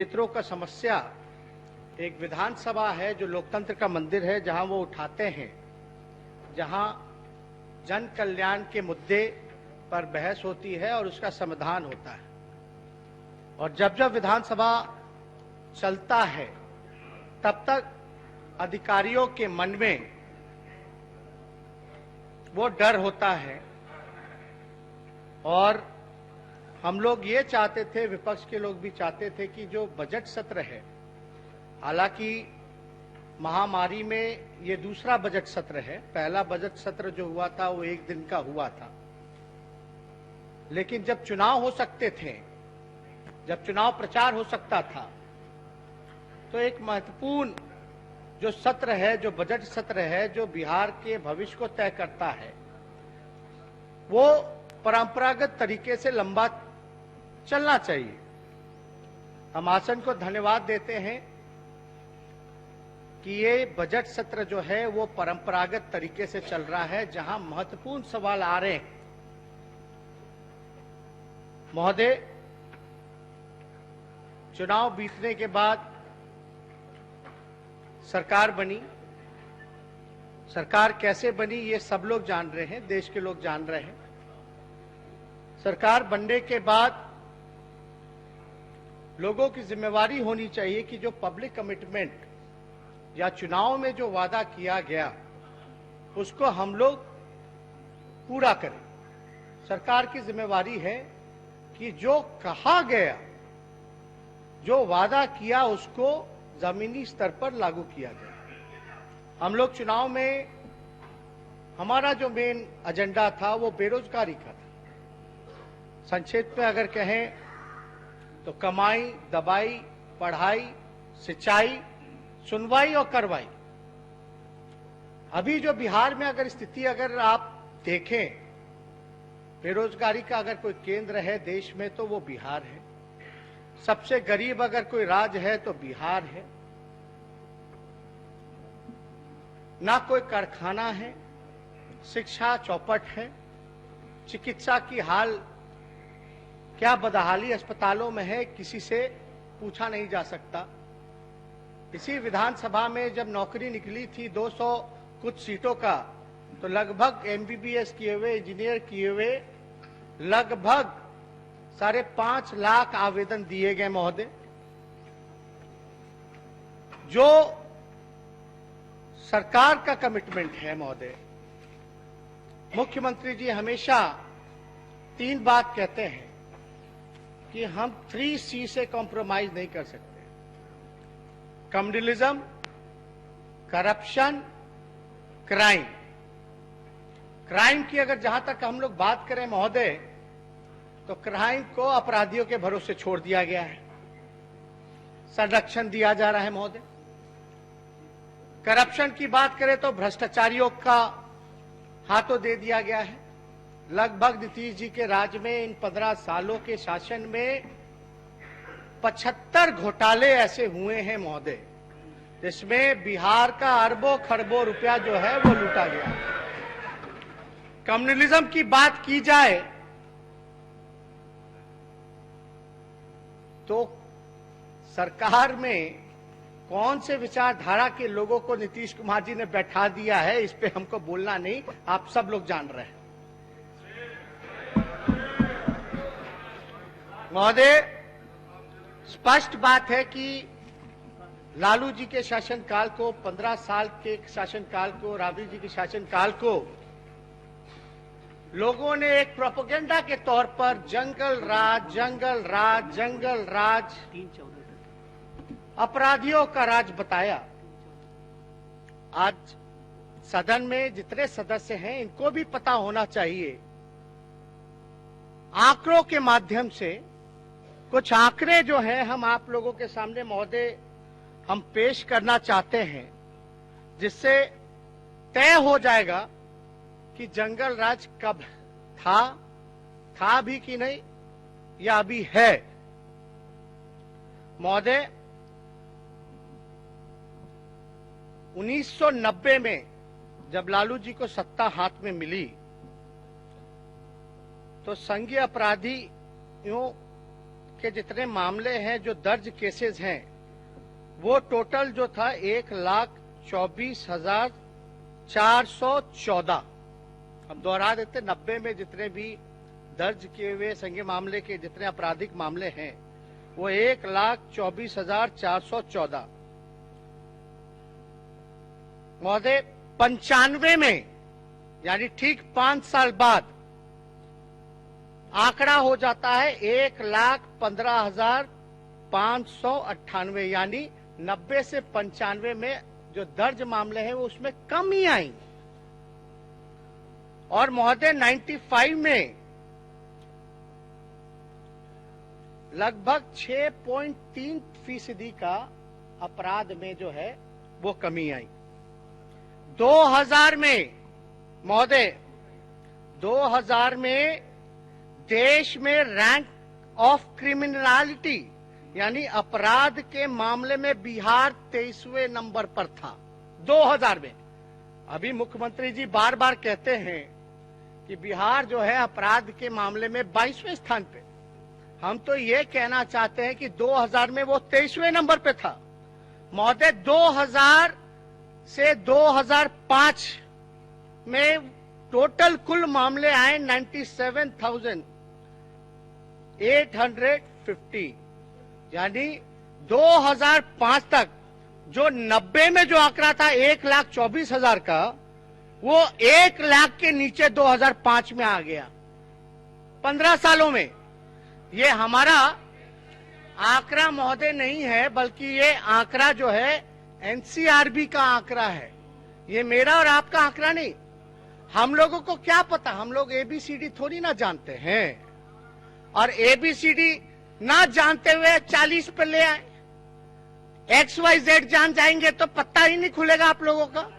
क्षेत्रों का समस्या एक विधानसभा है जो लोकतंत्र का मंदिर है, जहां वो उठाते हैं, जहां जन कल्याण के मुद्दे पर बहस होती है और उसका समाधान होता है। और जब जब विधानसभा चलता है तब तक अधिकारियों के मन में वो डर होता है। और हम लोग ये चाहते थे, विपक्ष के लोग भी चाहते थे कि जो बजट सत्र है, हालांकि महामारी में ये दूसरा बजट सत्र है, पहला बजट सत्र जो हुआ था वो एक दिन का हुआ था, लेकिन जब चुनाव हो सकते थे, जब चुनाव प्रचार हो सकता था, तो एक महत्वपूर्ण जो सत्र है, जो बजट सत्र है, जो बिहार के भविष्य को तय करता है, वो परंपरागत तरीके से लंबा चलना चाहिए। हम आसन को धन्यवाद देते हैं कि ये बजट सत्र जो है वो परंपरागत तरीके से चल रहा है, जहां महत्वपूर्ण सवाल आ रहे हैं। महोदय, चुनाव बीतने के बाद सरकार बनी, सरकार कैसे बनी ये सब लोग जान रहे हैं, देश के लोग जान रहे हैं। सरकार बनने के बाद लोगों की जिम्मेवारी होनी चाहिए कि जो पब्लिक कमिटमेंट या चुनाव में जो वादा किया गया उसको हम लोग पूरा करें। सरकार की जिम्मेवारी है कि जो कहा गया, जो वादा किया, उसको जमीनी स्तर पर लागू किया गया। हम लोग चुनाव में हमारा जो मेन एजेंडा था वो बेरोजगारी का था। संक्षेप में अगर कहें तो कमाई, दवाई, पढ़ाई, सिंचाई, सुनवाई और करवाई। अभी जो बिहार में अगर स्थिति अगर आप देखें, बेरोजगारी का अगर कोई केंद्र है देश में तो वो बिहार है। सबसे गरीब अगर कोई राज्य है तो बिहार है। ना कोई कारखाना है, शिक्षा चौपट है, चिकित्सा की हाल क्या बदहाली अस्पतालों में है, किसी से पूछा नहीं जा सकता। इसी विधानसभा में जब नौकरी निकली थी 200 कुछ सीटों का, तो लगभग एमबीबीएस किए हुए, इंजीनियर किए हुए लगभग 5.5 लाख आवेदन दिए गए। महोदय, जो सरकार का कमिटमेंट है महोदय, मुख्यमंत्री जी हमेशा 3 बात कहते हैं कि हम 3C से कॉम्प्रोमाइज नहीं कर सकते। Communalism, corruption, crime. क्राइम की अगर जहां तक हम लोग बात करें महोदय, तो क्राइम को अपराधियों के भरोसे छोड़ दिया गया है, संरक्षण दिया जा रहा है महोदय। करप्शन की बात करें तो भ्रष्टाचारियों का हाथों दे दिया गया है। लगभग नीतीश जी के राज में इन 15 सालों के शासन में 75 घोटाले ऐसे हुए हैं महोदय, जिसमें बिहार का अरबों खरबों रुपया जो है वो लूटा गया। कम्युनलिज्म की बात की जाए तो सरकार में कौन से विचारधारा के लोगों को नीतीश कुमार जी ने बैठा दिया है, इस पे हमको बोलना नहीं, आप सब लोग जान रहे हैं। महोदय, स्पष्ट बात है कि लालू जी के शासनकाल को, 15 साल के शासनकाल को, राबड़ी जी के शासनकाल को लोगों ने एक प्रोपेगेंडा के तौर पर जंगल राज, जंगल राज, जंगल राज, अपराधियों का राज बताया। आज सदन में जितने सदस्य हैं इनको भी पता होना चाहिए, आंकड़ों के माध्यम से कुछ आंकड़े जो हैं हम आप लोगों के सामने महोदय हम पेश करना चाहते हैं, जिससे तय हो जाएगा कि जंगल राज कब था भी कि नहीं, या अभी है। महोदय, 1990 में जब लालू जी को सत्ता हाथ में मिली तो संघीय अपराधियों के जितने मामले हैं, जो दर्ज केसेस हैं, वो टोटल जो था 1,24,414। हम दोहरा देते, 90 में जितने भी दर्ज किए हुए संज्ञेय मामले के जितने आपराधिक मामले हैं, वो 1,24,414। महोदय 95 में, यानी ठीक 5 साल बाद आंकड़ा हो जाता है 1,15,598, यानी 90 से 95 में जो दर्ज मामले हैं वो उसमें कमी आई। और महोदय 95 में लगभग 6.3% का अपराध में जो है वो कमी आई। 2000 में महोदय 2000 में देश में रैंक ऑफ क्रिमिनलिटी यानी अपराध के मामले में बिहार 23वें नंबर पर था 2000 में। अभी मुख्यमंत्री जी बार बार कहते हैं कि बिहार जो है अपराध के मामले में 22वें स्थान पे। हम तो ये कहना चाहते हैं कि 2000 में वो 23वें नंबर पे था। महोदय 2000 से 2005 में टोटल कुल मामले आए 97,850, यानी 2005 तक जो 90 में जो आंकड़ा था 1,24,000 का, वो 1 लाख के नीचे 2005 में आ गया। 15 सालों में। ये हमारा आंकड़ा महोदय नहीं है, बल्कि ये आंकड़ा जो है एनसीआरबी का आंकड़ा है। ये मेरा और आपका आंकड़ा नहीं। हम लोगों को क्या पता, हम लोग एबीसीडी थोड़ी ना जानते हैं, और एबीसीडी ना जानते हुए 40 पे ले आए। XYZ जान जाएंगे तो पत्ता ही नहीं खुलेगा आप लोगों का।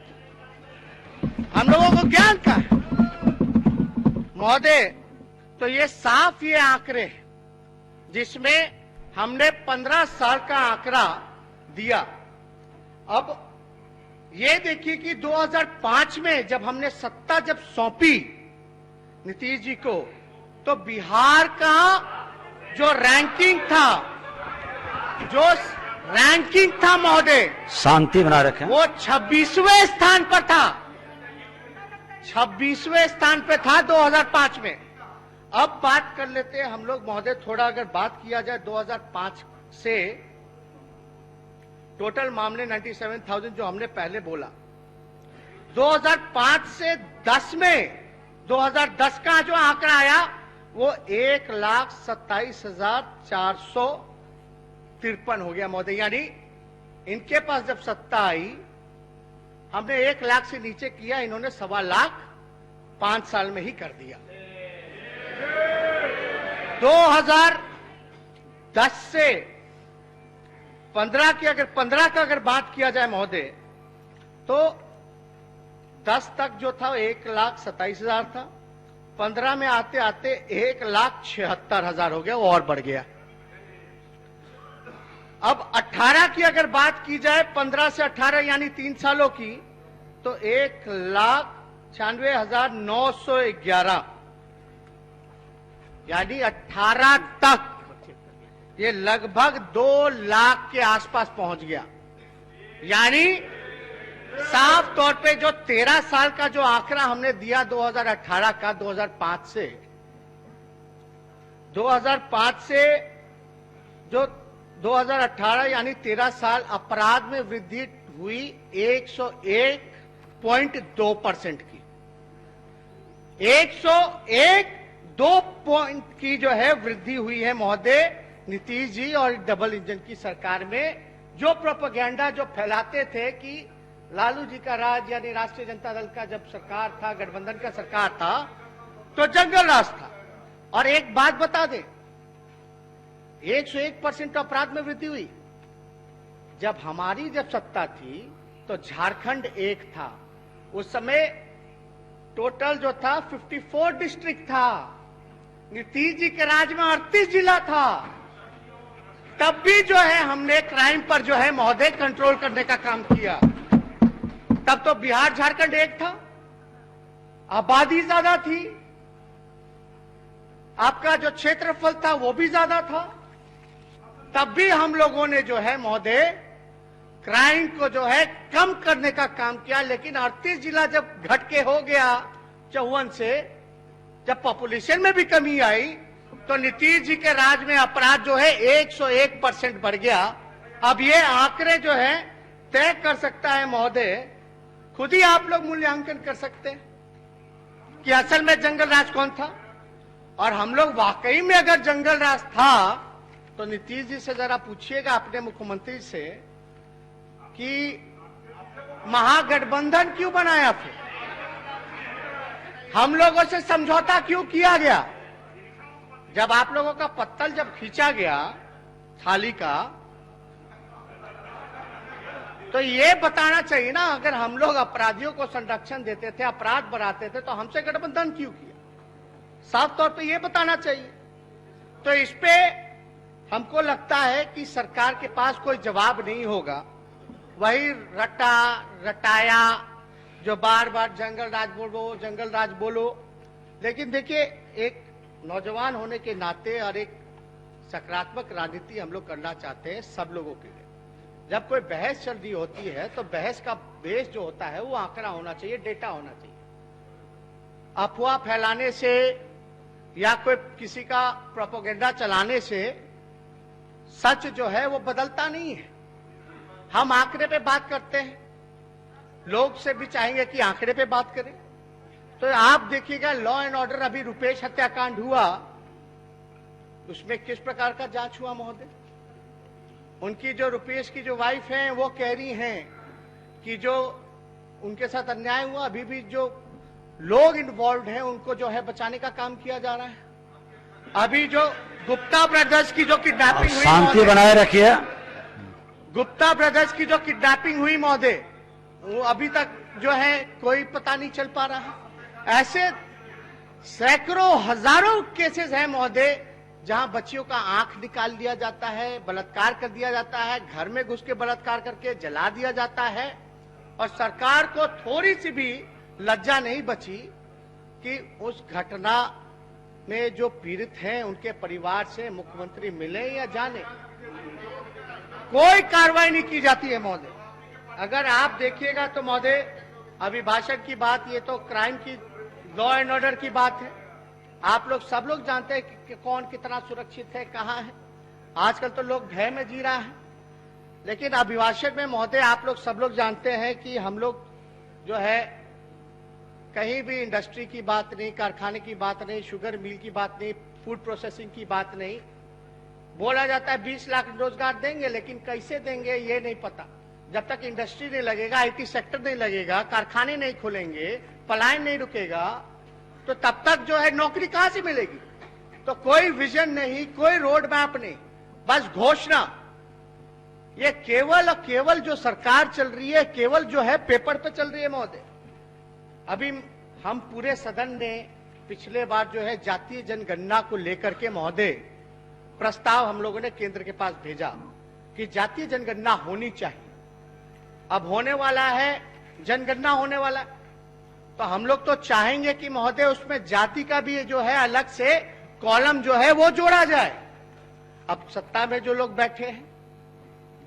हम लोगों को ज्ञान का है महोदय। तो ये साफ ये आंकड़े हैं जिसमें हमने 15 साल का आंकड़ा दिया। अब ये देखिए कि 2005 में जब हमने सत्ता जब सौंपी नीतीश जी को, तो बिहार का जो रैंकिंग था महोदय, शांति बना रखें, वो 26वें स्थान पर था। 26वें स्थान पे था 2005 में। अब बात कर लेते हैं हम लोग महोदय, थोड़ा अगर बात किया जाए 2005 से टोटल मामले 97,000 जो हमने पहले बोला, 2005 से 10 में 2010 का जो आंकड़ा आया वो 1,27,453 हो गया महोदय। यानी इनके पास जब सत्ता आई, हमने 1 लाख से नीचे किया, इन्होंने 1.25 लाख 5 साल में ही कर दिया। 2010 से 15 की अगर 15 का अगर बात किया जाए महोदय, तो 10 तक जो था 1,27,000 था। 15 में आते आते 1,76,000 हो गया, वो और बढ़ गया। अब 18 की अगर बात की जाए, 15 से 18 यानी 3 सालों की, तो 1,96,911, यानी 18 तक ये लगभग 2 लाख के आसपास पहुंच गया। यानी साफ तौर पे जो 13 साल का जो आंकड़ा हमने दिया 2018 का, 2005 से जो 2018 यानी 13 साल अपराध में वृद्धि हुई 101.2% की। 101.2 पॉइंट की जो है वृद्धि हुई है महोदय नीतीश जी और डबल इंजन की सरकार में। जो प्रोपेगेंडा जो फैलाते थे कि लालू जी का राज यानी राष्ट्रीय जनता दल का जब सरकार था, गठबंधन का सरकार था, तो जंगल राज था। और एक बात बता दें, 101% अपराध में वृद्धि हुई। जब हमारी जब सत्ता थी तो झारखंड 1 था। उस समय टोटल जो था 54 डिस्ट्रिक्ट था। नीतीश जी के राज में 38 जिला था। तब भी जो है हमने क्राइम पर जो है महोदय कंट्रोल करने का काम किया। तब तो बिहार झारखंड 1 था, आबादी ज्यादा थी, आपका जो क्षेत्रफल था वो भी ज्यादा था, तब भी हम लोगों ने जो है महोदय क्राइम को जो है कम करने का काम किया, लेकिन 38 जिला जब घट के हो गया 54 से, जब पॉपुलेशन में भी कमी आई तो नीतीश जी के राज में अपराध जो है 101% बढ़ गया। अब ये आंकड़े जो है तय कर सकता है महोदय, खुद ही आप लोग मूल्यांकन कर सकते हैं कि असल में जंगल राज कौन था। और हम लोग वाकई में अगर जंगल राज था तो नीतीश जी से जरा पूछिएगा अपने मुख्यमंत्री से कि महागठबंधन क्यों बनाया, फिर हम लोगों से समझौता क्यों किया गया। जब आप लोगों का पत्तल जब खींचा गया थाली का, तो ये बताना चाहिए ना, अगर हम लोग अपराधियों को संरक्षण देते थे, अपराध बढ़ाते थे, तो हमसे गठबंधन क्यों किया, साफ तौर पे ये बताना चाहिए। तो इस पे हमको लगता है कि सरकार के पास कोई जवाब नहीं होगा, वही रटाया जो बार बार जंगल राज बोलो, जंगल राज बोलो। लेकिन देखिए, एक नौजवान होने के नाते और एक सकारात्मक राजनीति हम लोग करना चाहते हैं सब लोगों के लिए। जब कोई बहस चल रही होती है तो बहस का बेस जो होता है वो आंकड़ा होना चाहिए, डेटा होना चाहिए। अफवाह फैलाने से या कोई किसी का प्रोपेगेंडा चलाने से सच जो है वो बदलता नहीं है। हम आंकड़े पे बात करते हैं, लोग से भी चाहेंगे कि आंकड़े पे बात करें। तो आप देखिएगा, लॉ एंड ऑर्डर अभी रुपेश हत्याकांड हुआ, उसमें किस प्रकार का जांच हुआ महोदय। उनकी जो रुपेश की जो वाइफ है वो कह रही हैं कि जो उनके साथ अन्याय हुआ, अभी भी जो लोग इन्वॉल्व हैं उनको जो है बचाने का काम किया जा रहा है। अभी जो गुप्ता ब्रदर्स की जो किडनैपिंग हुई, शांति बनाए रखिए। गुप्ता ब्रदर्स की जो किडनैपिंग हुई महोदय, वो अभी तक जो है कोई पता नहीं चल पा रहा है। ऐसे सैकड़ों हजारों केसेस हैं महोदय जहां बच्चियों का आंख निकाल दिया जाता है, बलात्कार कर दिया जाता है, घर में घुस के बलात्कार करके जला दिया जाता है, और सरकार को थोड़ी सी भी लज्जा नहीं बची कि उस घटना में जो पीड़ित हैं उनके परिवार से मुख्यमंत्री मिले या जाने। कोई कार्रवाई नहीं की जाती है महोदय। अगर आप देखिएगा तो महोदय, अभिभाषण की बात, ये तो क्राइम की, लॉ एंड ऑर्डर की बात है। आप लोग सब लोग जानते हैं कि कौन कितना सुरक्षित है, कहां है। आजकल तो लोग भय में जी रहा है। लेकिन अभिभाषण में महोदय आप लोग सब लोग जानते हैं कि हम लोग जो है कहीं भी इंडस्ट्री की बात नहीं, कारखाने की बात नहीं, शुगर मिल की बात नहीं, फूड प्रोसेसिंग की बात नहीं। बोला जाता है 20 लाख रोजगार देंगे, लेकिन कैसे देंगे ये नहीं पता। जब तक इंडस्ट्री नहीं लगेगा, आईटी सेक्टर नहीं लगेगा, कारखाने नहीं खुलेंगे, पलायन नहीं रुकेगा, तो तब तक जो है नौकरी कहां से मिलेगी। तो कोई विजन नहीं, कोई रोड मैप नहीं, बस घोषणा। ये केवल और केवल जो सरकार चल रही है, केवल जो है पेपर पे चल रही है महोदय। अभी हम पूरे सदन ने पिछले बार जो है जातीय जनगणना को लेकर के महोदय प्रस्ताव हम लोगों ने केंद्र के पास भेजा कि जातीय जनगणना होनी चाहिए। अब होने वाला है, जनगणना होने वाला है, तो हम लोग तो चाहेंगे कि महोदय उसमें जाति का भी जो है अलग से कॉलम जो है वो जोड़ा जाए। अब सत्ता में जो लोग बैठे हैं,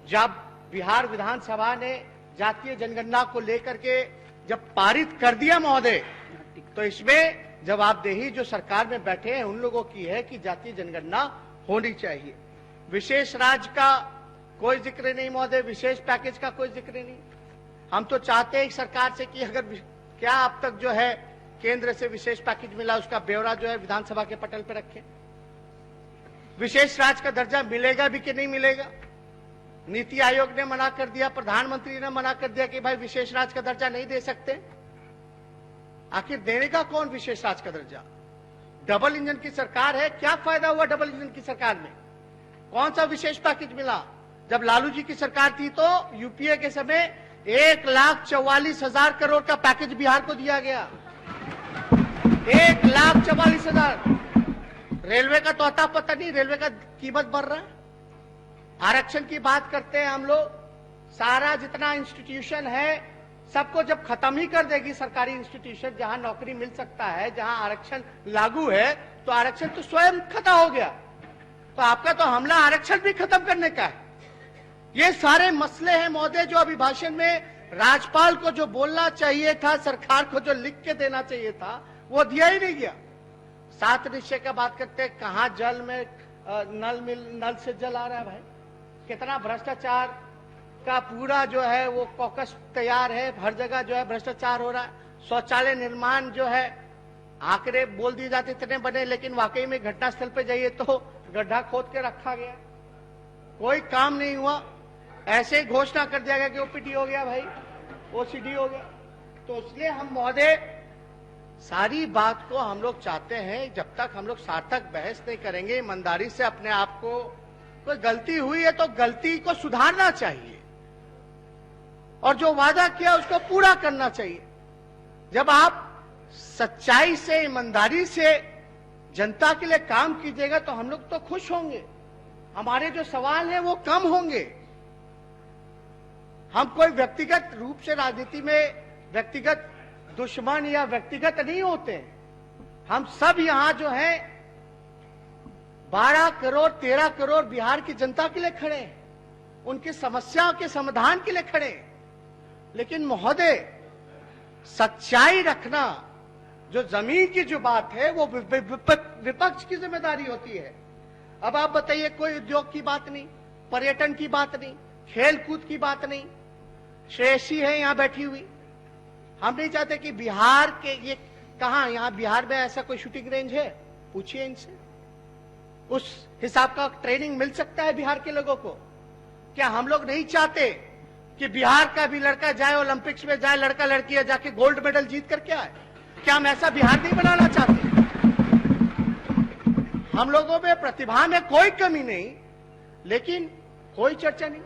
जब बिहार विधानसभा ने जातीय जनगणना को लेकर के जब पारित कर दिया महोदय, तो इसमें जवाबदेही जो सरकार में बैठे हैं उन लोगों की है कि जातीय जनगणना होनी चाहिए। विशेष राज्य का कोई जिक्र नहीं महोदय, विशेष पैकेज का कोई जिक्र नहीं। हम तो चाहते हैं सरकार से कि अगर क्या अब तक जो है केंद्र से विशेष पैकेज मिला, उसका ब्यौरा जो है विधानसभा के पटल पर रखें। विशेष राज्य का दर्जा मिलेगा भी कि नहीं मिलेगा। नीति आयोग ने मना कर दिया, प्रधानमंत्री ने मना कर दिया कि भाई विशेष राज्य का दर्जा नहीं दे सकते। आखिर देगा कौन विशेष राज्य का दर्जा? डबल इंजन की सरकार है, क्या फायदा हुआ डबल इंजन की सरकार में? कौन सा विशेष पैकेज मिला? जब लालू जी की सरकार थी तो यूपीए के समय 1,44,000 करोड़ का पैकेज बिहार को दिया गया। 1,44,000। रेलवे का तो अता पता नहीं, रेलवे का कीमत बढ़ रहा है। आरक्षण की बात करते हैं हम लोग, सारा जितना इंस्टीट्यूशन है सबको जब खत्म ही कर देगी सरकारी इंस्टीट्यूशन, जहां नौकरी मिल सकता है, जहां आरक्षण लागू है, तो आरक्षण तो स्वयं खत्म हो गया। तो आपका तो हमला आरक्षण भी खत्म करने का है। ये सारे मसले हैं महोदय जो अभिभाषण में राज्यपाल को जो बोलना चाहिए था, सरकार को जो लिख के देना चाहिए था, वो दिया ही नहीं गया। 7 निश्चय का बात करते हैं, कहां जल में नल से जल आ रहा है भाई, कितना भ्रष्टाचार का पूरा जो है वो कॉकस तैयार है, हर जगह जो है भ्रष्टाचार हो रहा है। शौचालय निर्माण जो है आंकड़े बोल दिए जाते इतने बने, लेकिन वाकई में घटनास्थल पे जाइए तो गड्ढा खोद के रखा गया, कोई काम नहीं हुआ। ऐसे ही घोषणा कर दिया गया कि ओपीडी हो गया भाई, ओसीडी हो गया। तो इसलिए हम महोदय सारी बात को हम लोग चाहते हैं, जब तक हम लोग सार्थक बहस नहीं करेंगे, ईमानदारी से अपने आप को, कोई गलती हुई है तो गलती को सुधारना चाहिए और जो वादा किया उसको पूरा करना चाहिए। जब आप सच्चाई से, ईमानदारी से जनता के लिए काम कीजिएगा तो हम लोग तो खुश होंगे, हमारे जो सवाल हैं वो कम होंगे। हम कोई व्यक्तिगत रूप से राजनीति में व्यक्तिगत दुश्मन या व्यक्तिगत नहीं होते। हम सब यहां जो है 12 करोड़ 13 करोड़ बिहार की जनता के लिए खड़े हैं, उनकी समस्याओं के समाधान के लिए खड़े हैं। लेकिन महोदय सच्चाई रखना, जो जमीन की जो बात है वो विपक्ष की जिम्मेदारी होती है। अब आप बताइए, कोई उद्योग की बात नहीं, पर्यटन की बात नहीं, खेल कूद की बात नहीं। श्रेयसी है यहां बैठी हुई, हम नहीं चाहते कि बिहार के ये कहां, यहां बिहार में ऐसा कोई शूटिंग रेंज है? पूछिए इनसे, उस हिसाब का ट्रेनिंग मिल सकता है बिहार के लोगों को? क्या हम लोग नहीं चाहते कि बिहार का भी लड़का जाए ओलंपिक्स में, जाए लड़का लड़की जाके गोल्ड मेडल जीत करके आए? क्या हम ऐसा बिहार नहीं बनाना चाहते? हम लोगों में प्रतिभा में कोई कमी नहीं, लेकिन कोई चर्चा नहीं।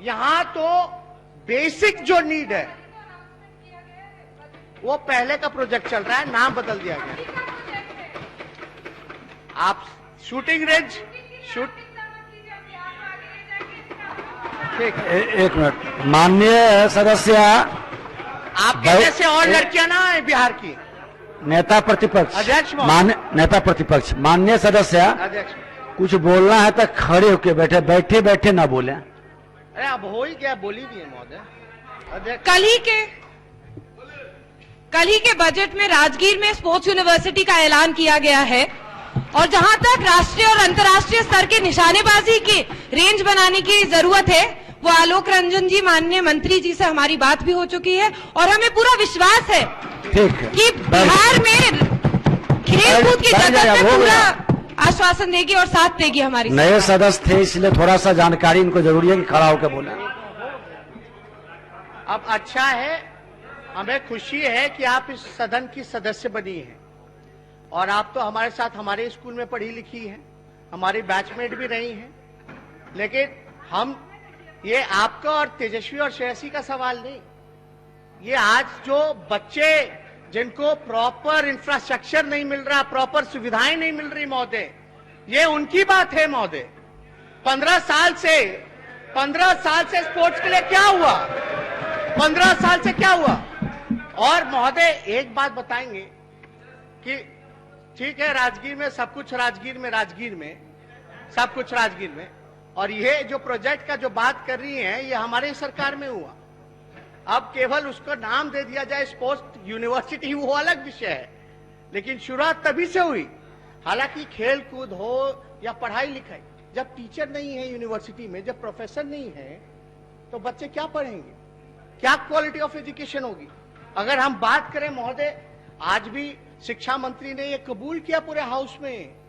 यहां तो बेसिक जो नीड है वो पहले का प्रोजेक्ट चल रहा है, नाम बदल दिया गया। आप शूटिंग रेंज ठीक है, एक मिनट। माननीय सदस्य, आपके जैसे और लड़कियां ना है बिहार की। नेता प्रतिपक्ष, अध्यक्ष, नेता प्रतिपक्ष, माननीय सदस्य, अध्यक्ष, कुछ बोलना है तो खड़े होके बैठे, बैठे बैठे ना बोले। अरे अब हो ही गया, बोली दिए महोदय। अध्यक्ष, कल ही के बजट में राजगीर में स्पोर्ट्स यूनिवर्सिटी का ऐलान किया गया है और जहां तक राष्ट्रीय और अंतर्राष्ट्रीय स्तर के निशानेबाजी की रेंज बनाने की जरूरत है, वो आलोक रंजन जी माननीय मंत्री जी से हमारी बात भी हो चुकी है और हमें पूरा विश्वास है कि बिहार में खेल कूद की जगत में पूरा आश्वासन देगी और साथ देगी हमारी। नए सदस्य थे इसलिए थोड़ा सा जानकारी इनको जरूरी है कि खड़ा होकर बोले। अब अच्छा है, हमें खुशी है कि आप इस सदन की सदस्य बनी हैं और आप तो हमारे साथ हमारे स्कूल में पढ़ी लिखी हैं, हमारी बैचमेट भी रही हैं। लेकिन हम, ये आपका और तेजस्वी और श्रेयसी का सवाल नहीं, ये आज जो बच्चे जिनको प्रॉपर इंफ्रास्ट्रक्चर नहीं मिल रहा, प्रॉपर सुविधाएं नहीं मिल रही महोदय, ये उनकी बात है महोदय। 15 साल से स्पोर्ट्स के लिए क्या हुआ? 15 साल से क्या हुआ? और महोदय एक बात बताएंगे कि ठीक है, राजगीर में सब कुछ, राजगीर में सब कुछ राजगीर में, और ये जो प्रोजेक्ट का जो बात कर रही है ये हमारे सरकार में हुआ। अब केवल उसको नाम दे दिया जाए स्पोर्ट्स यूनिवर्सिटी, वो अलग विषय है, लेकिन शुरुआत तभी से हुई। हालांकि खेल कूद हो या पढ़ाई लिखाई, जब टीचर नहीं है यूनिवर्सिटी में, जब प्रोफेसर नहीं है, तो बच्चे क्या पढ़ेंगे? क्या क्वालिटी ऑफ एजुकेशन होगी? अगर हम बात करें महोदय, आज भी शिक्षा मंत्री ने ये कबूल किया पूरे हाउस में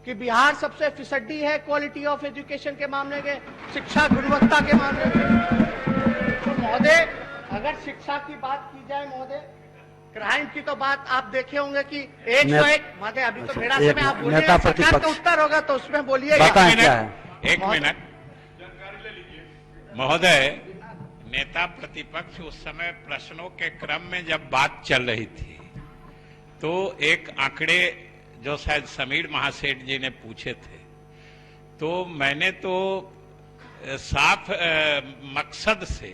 कि बिहार सबसे फिसड्डी है क्वालिटी ऑफ एजुकेशन के मामले में, शिक्षा गुणवत्ता के मामले में। तो महोदय अगर शिक्षा की बात की जाए महोदय, क्राइम की तो बात आप देखे होंगे कि 101 महोदय, अभी तो मेरा समय आप बोलिए, सरकार का उत्तर होगा तो उसमें बोलिए। एक मिनट महोदय, नेता प्रतिपक्ष उस समय प्रश्नों के क्रम में जब बात चल रही थी तो एक आंकड़े जो शायद समीर महासेठ जी ने पूछे थे, तो मैंने तो साफ मकसद से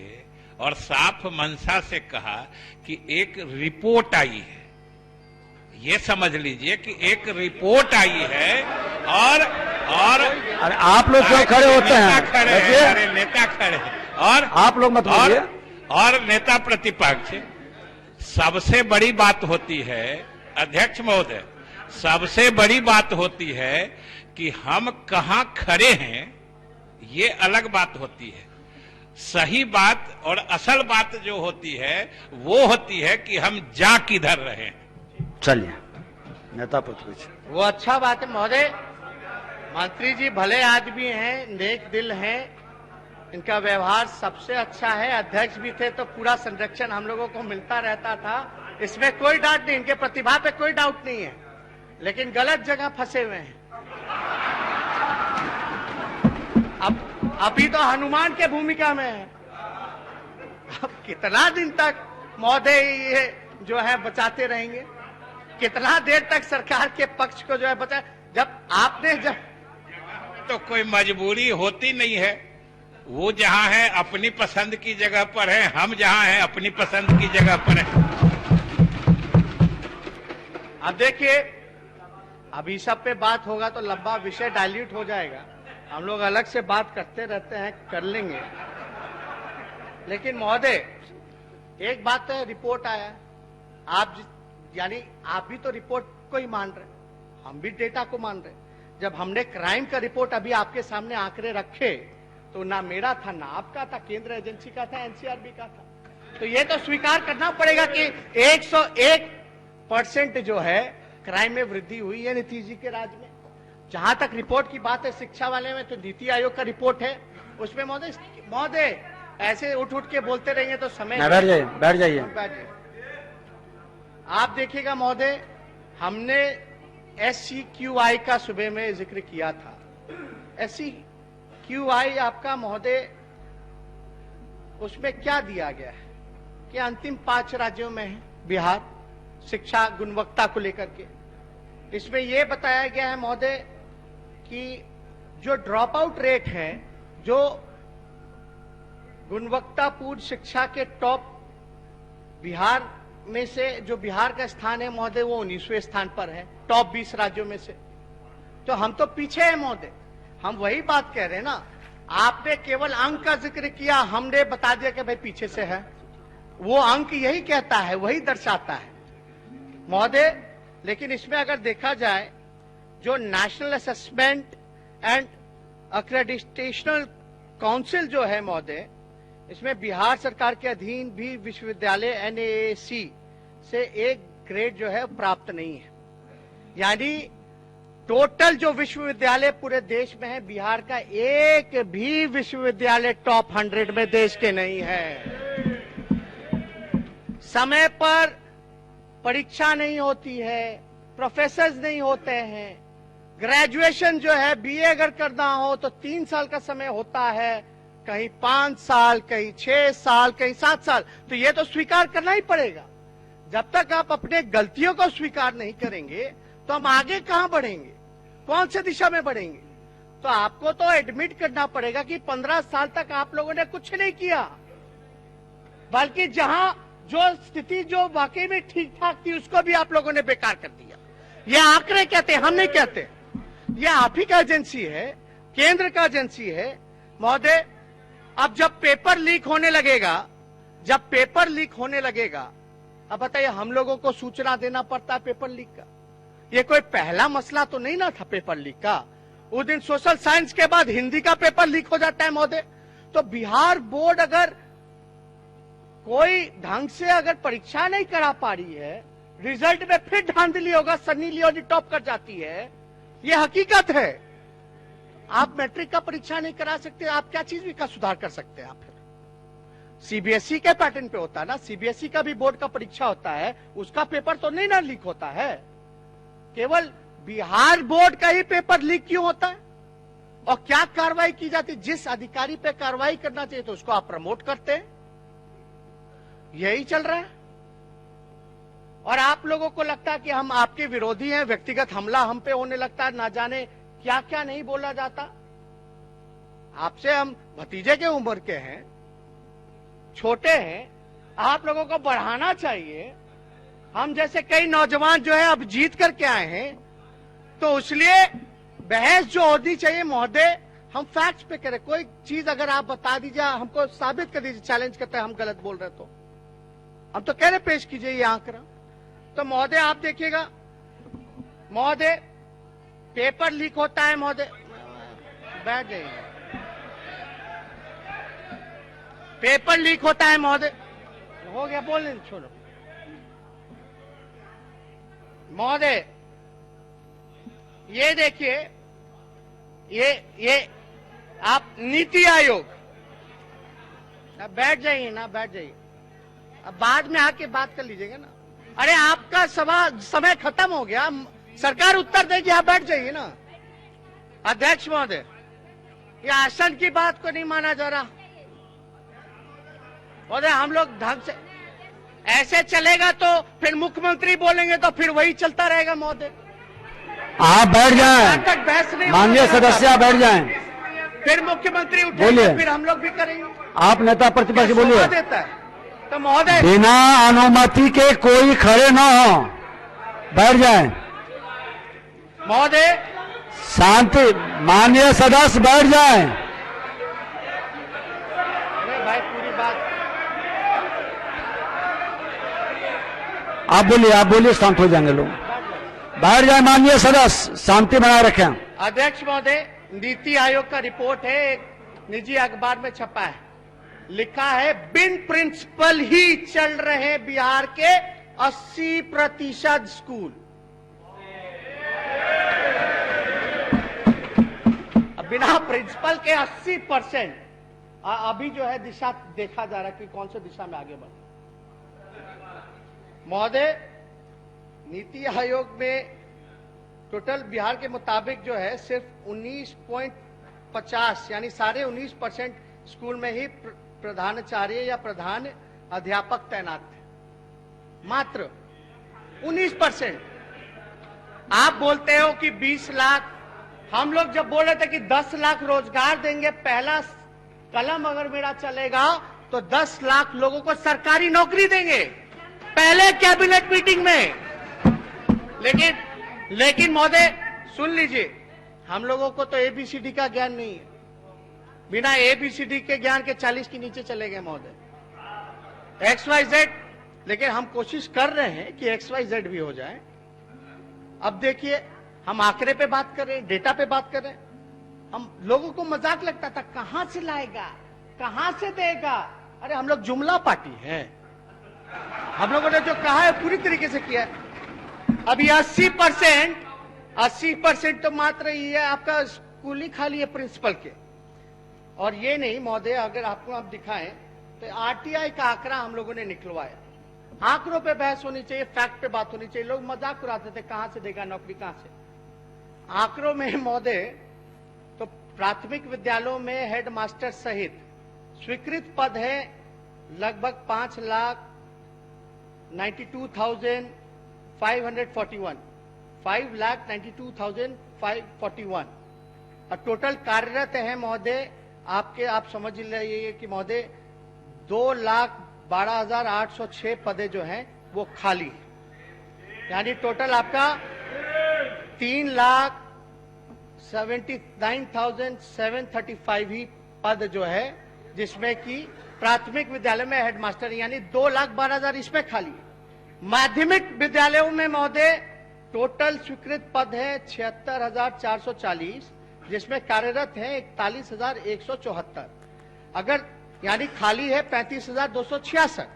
और साफ मंशा से कहा कि एक रिपोर्ट आई है, ये समझ लीजिए कि एक रिपोर्ट आई है और अरे आप लोग क्यों खड़े होते नेता हैं? खड़े हैं, देखिए, अरे नेता खड़े हैं। और आप लोग मत और, बोलिए। और नेता प्रतिपक्ष, सबसे बड़ी बात होती है अध्यक्ष महोदय, सबसे बड़ी बात होती है कि हम कहां खड़े हैं, ये अलग बात होती है। सही बात और असल बात जो होती है वो होती है कि हम जा किधर रहे हैं। चलिए नेता प्रतिपक्ष। वो अच्छा बात है महोदय। मंत्री जी भले आदमी हैं, नेक दिल हैं, इनका व्यवहार सबसे अच्छा है। अध्यक्ष भी थे तो पूरा संरक्षण हम लोगों को मिलता रहता था, इसमें कोई डाउट नहीं, इनके प्रतिभा पे कोई डाउट नहीं है, लेकिन गलत जगह फंसे हुए हैं। अब अभी तो हनुमान के भूमिका में है। अब कितना दिन तक महोदय ये जो है बचाते रहेंगे? कितना देर तक सरकार के पक्ष को जो है बचा? जब तो कोई मजबूरी होती नहीं है। वो जहां है अपनी पसंद की जगह पर है, हम जहां हैं अपनी पसंद की जगह पर है। अब देखिए, अभी सब पे बात होगा तो लंबा विषय डाइल्यूट हो जाएगा। हम लोग अलग से बात करते रहते हैं, कर लेंगे। लेकिन महोदय एक बात है, रिपोर्ट आया, यानी आप भी तो रिपोर्ट को ही मान रहे, हम भी डेटा को मान रहे। जब हमने क्राइम का रिपोर्ट अभी आपके सामने आंकड़े रखे तो ना मेरा था ना आपका था, केंद्र एजेंसी का था, एनसीआरबी का था। तो ये तो स्वीकार करना पड़ेगा कि 101% जो है क्राइम में वृद्धि हुई है नीतीश जी के राज में। जहां तक रिपोर्ट की बात है शिक्षा वाले में, तो नीति आयोग का रिपोर्ट है, उसमें महोदय ऐसे उठ के बोलते रहेंगे तो समय बैठ जाइए, बैठ जाइए। आप देखिएगा महोदय, हमने SCQI का सुबह में जिक्र किया था। SCQI आपका महोदय, उसमें क्या दिया गया है कि अंतिम 5 राज्यों में है बिहार शिक्षा गुणवत्ता को लेकर के। इसमें यह बताया गया है महोदय कि जो ड्रॉप आउट रेट है, जो गुणवत्तापूर्ण शिक्षा के टॉप बिहार में से जो बिहार का स्थान है महोदय, वो 19वें स्थान पर है टॉप 20 राज्यों में से। तो हम तो पीछे हैं महोदय। हम वही बात कह रहे हैं ना, आपने केवल अंक का जिक्र किया, हमने बता दिया कि भाई पीछे से है। वो अंक यही कहता है, वही दर्शाता है महोदय। लेकिन इसमें अगर देखा जाए, जो नेशनल असेसमेंट एंड अक्रेडिटेशनल काउंसिल जो है महोदय, इसमें बिहार सरकार के अधीन भी विश्वविद्यालय NAAC से एक ग्रेड जो है प्राप्त नहीं है। यानी टोटल जो विश्वविद्यालय पूरे देश में है, बिहार का एक भी विश्वविद्यालय टॉप 100 में देश के नहीं है। समय पर परीक्षा नहीं होती है, प्रोफेसर्स नहीं होते हैं। ग्रेजुएशन जो है BA अगर करना हो तो 3 साल का समय होता है, कहीं 5 साल, कहीं 6 साल, कहीं 7 साल। तो ये तो स्वीकार करना ही पड़ेगा। जब तक आप अपने गलतियों को स्वीकार नहीं करेंगे तो हम आगे कहां बढ़ेंगे, कौन से दिशा में बढ़ेंगे? तो आपको तो एडमिट करना पड़ेगा कि 15 साल तक आप लोगों ने कुछ नहीं किया, बल्कि जहां जो स्थिति जो वाकई में ठीक ठाक थी उसको भी आप लोगों ने बेकार कर दिया। ये आंकड़े कहते हैं, हम नहीं कहते। ये आप ही का एजेंसी है, केंद्र का एजेंसी है महोदय। अब जब पेपर लीक होने लगेगा, अब बताइए, हम लोगों को सूचना देना पड़ता है पेपर लीक का। ये कोई पहला मसला तो नहीं ना था पेपर लीक का। उस दिन सोशल साइंस के बाद हिंदी का पेपर लीक हो जाता है महोदय। तो बिहार बोर्ड अगर कोई ढंग से अगर परीक्षा नहीं करा पा रही है, रिजल्ट में फिर धांधली होगा, सन्नी लियोनी टॉप कर जाती है, ये हकीकत है। आप मैट्रिक का परीक्षा नहीं करा सकते, आप क्या चीज का सुधार कर सकते हैं? आप फिर CBSE के पैटर्न पे होता है ना, CBSE का भी बोर्ड का परीक्षा होता है, उसका पेपर तो नहीं ना लीक होता है। केवल बिहार बोर्ड का ही पेपर लीक क्यों होता है? और क्या कार्रवाई की जाती? जिस अधिकारी पे कार्रवाई करना चाहिए तो उसको आप प्रमोट करते हैं। यही चल रहा है। और आप लोगों को लगता है कि हम आपके विरोधी हैं, व्यक्तिगत हमला हम पे होने लगता है, ना जाने क्या क्या नहीं बोला जाता। आपसे हम भतीजे के उम्र के हैं, छोटे हैं, आप लोगों को बढ़ाना चाहिए। हम जैसे कई नौजवान जो है अब जीत करके आए हैं, तो इसलिए बहस जो होनी चाहिए महोदय, हम फैक्ट्स पे करें। कोई चीज अगर आप बता दीजिए, हमको साबित कर दीजिए, चैलेंज करते हैं हम गलत बोल रहे तो हम तो कह रहे पेश कीजिए ये आंकड़ा। तो महोदय आप देखिएगा महोदय, पेपर लीक होता है महोदय, बैठ जाइए, पेपर लीक होता है महोदय, हो गया बोलने छोड़ो महोदय। ये देखिए, ये आप नीति आयोग, अब बैठ जाइए ना, बैठ जाइए, अब बाद में आके बात कर लीजिएगा ना। अरे आपका समय खत्म हो गया, सरकार उत्तर देगी, आप बैठ जाइए ना। अध्यक्ष महोदय, ये आसन की बात को नहीं माना जा रहा महोदय। हम लोग ढंग से ऐसे चलेगा तो फिर मुख्यमंत्री बोलेंगे तो फिर वही चलता रहेगा महोदय। आप बैठ जाएं, तक बहस नहीं, माननीय सदस्य आप बैठ जाएं, फिर मुख्यमंत्री उठेंगे, बोलिए। फिर हम लोग भी करेंगे। आप नेता प्रतिपक्ष बोलिए। देता है तो महोदय, बिना अनुमति के कोई खड़े न हो, बैठ जाएं। महोदय शांति, माननीय सदस्य बैठ जाएं। अरे भाई पूरी बात, आप बोलिए, शांत हो जाएंगे लोग। बैठ जाए माननीय सदस्य, शांति बनाए रखें। अध्यक्ष महोदय, नीति आयोग का रिपोर्ट है, एक निजी अखबार में छपा है, लिखा है बिन प्रिंसिपल ही चल रहे बिहार के 80% स्कूल। बिना प्रिंसिपल के 80% अभी जो है दिशा देखा जा रहा है कि कौन सी दिशा में आगे बढ़े। महोदय, नीति आयोग में टोटल बिहार के मुताबिक जो है सिर्फ 19.50 यानी 19.5% स्कूल में ही प्रधानाचार्य या प्रधान अध्यापक तैनात थे, मात्र 19%। आप बोलते हो कि 20 लाख, हम लोग जब बोल रहे थे कि 10 लाख रोजगार देंगे, पहला कलम अगर मेरा चलेगा तो 10 लाख लोगों को सरकारी नौकरी देंगे, पहले कैबिनेट मीटिंग में। लेकिन महोदय सुन लीजिए, हम लोगों को तो एबीसीडी का ज्ञान नहीं है, बिना एबीसीडी के ज्ञान के 40 के नीचे चले गए महोदय, XYZ। लेकिन हम कोशिश कर रहे हैं कि XYZ भी हो जाए। अब देखिए, हम आंकड़े पे बात कर रहे हैं, डेटा पे बात कर रहे हैं। हम लोगों को मजाक लगता था, कहां से लाएगा, कहां से देगा। अरे हम लोग जुमला पार्टी है, हम लोगों ने जो कहा है पूरी तरीके से किया है। अभी 80% तो मात्र ये आपका स्कूल ही खाली है प्रिंसिपल के। और ये नहीं महोदय, अगर आपको आप दिखाएं तो आरटीआई का आंकड़ा हम लोगों ने निकलवाया। आंकड़ों पे बहस होनी चाहिए, फैक्ट पे बात होनी चाहिए। लोग मजाक उड़ाते थे, कहां से देगा नौकरी, कहां से। आंकड़ों में महोदय, तो प्राथमिक विद्यालयों में हेडमास्टर सहित स्वीकृत पद है लगभग 5,92,541 5,92,541 और टोटल कार्यरत है महोदय आप समझ लीजिए कि महोदय 2,12,806 पदे जो हैं वो खाली है, यानी टोटल आपका 3,79,735 ही पद जो है, जिसमें कि प्राथमिक विद्यालय में हेडमास्टर यानी 2,12,000 इसमें खाली है। माध्यमिक विद्यालयों में महोदय टोटल स्वीकृत पद है 76,440, जिसमें कार्यरत है 41,174। अगर यानी खाली है 35,266।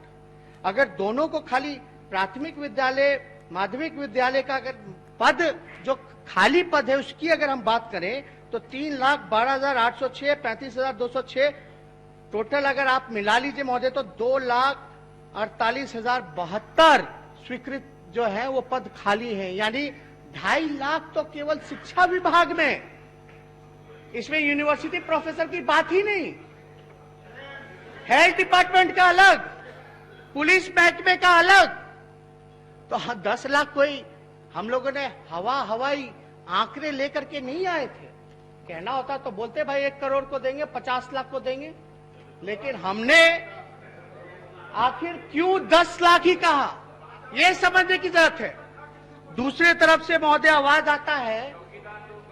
अगर दोनों को खाली प्राथमिक विद्यालय माध्यमिक विद्यालय का अगर पद जो खाली पद है उसकी अगर हम बात करें तो 3,12,806 35,206 टोटल अगर आप मिला लीजिए महोदय तो 2,48,072 स्वीकृत जो है वो पद खाली है, यानी 2.5 लाख तो केवल शिक्षा विभाग में। इसमें यूनिवर्सिटी प्रोफेसर की बात ही नहीं, हेल्थ डिपार्टमेंट का अलग, पुलिस महकमे का अलग। तो 10 लाख कोई हम लोगों ने हवाई आंकड़े लेकर के नहीं आए थे। कहना होता तो बोलते भाई 1 करोड़ को देंगे, 50 लाख को देंगे, लेकिन हमने आखिर क्यों 10 लाख ही कहा, यह समझने की जरूरत है। दूसरी तरफ से महोदय आवाज आता है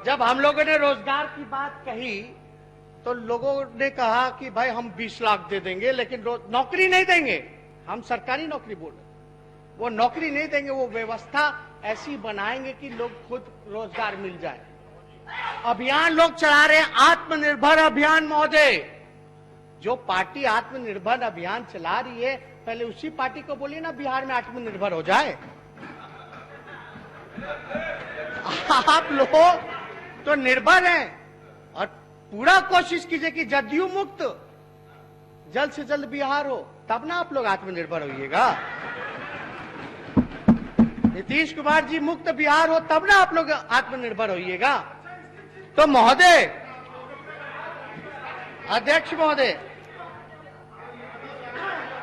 जब हम लोगों ने रोजगार की बात कही तो लोगों ने कहा कि भाई हम 20 लाख दे देंगे लेकिन नौकरी नहीं देंगे। हम सरकारी नौकरी बोल रहे, वो नौकरी नहीं देंगे, वो व्यवस्था ऐसी बनाएंगे कि लोग खुद रोजगार मिल जाए। अभियान लोग चला रहे हैं आत्मनिर्भर अभियान। महोदय, जो पार्टी आत्मनिर्भर अभियान चला रही है, पहले उसी पार्टी को बोलिए ना बिहार में आत्मनिर्भर हो जाए। आप लोग तो निर्भर हैं और पूरा कोशिश कीजिए कि जदयू मुक्त जल्द से जल्द बिहार हो, तब ना आप लोग आत्मनिर्भर होइएगा। नीतीश कुमार जी मुक्त बिहार हो, तब ना आप लोग आत्मनिर्भर होइएगा। तो महोदय, अध्यक्ष महोदय,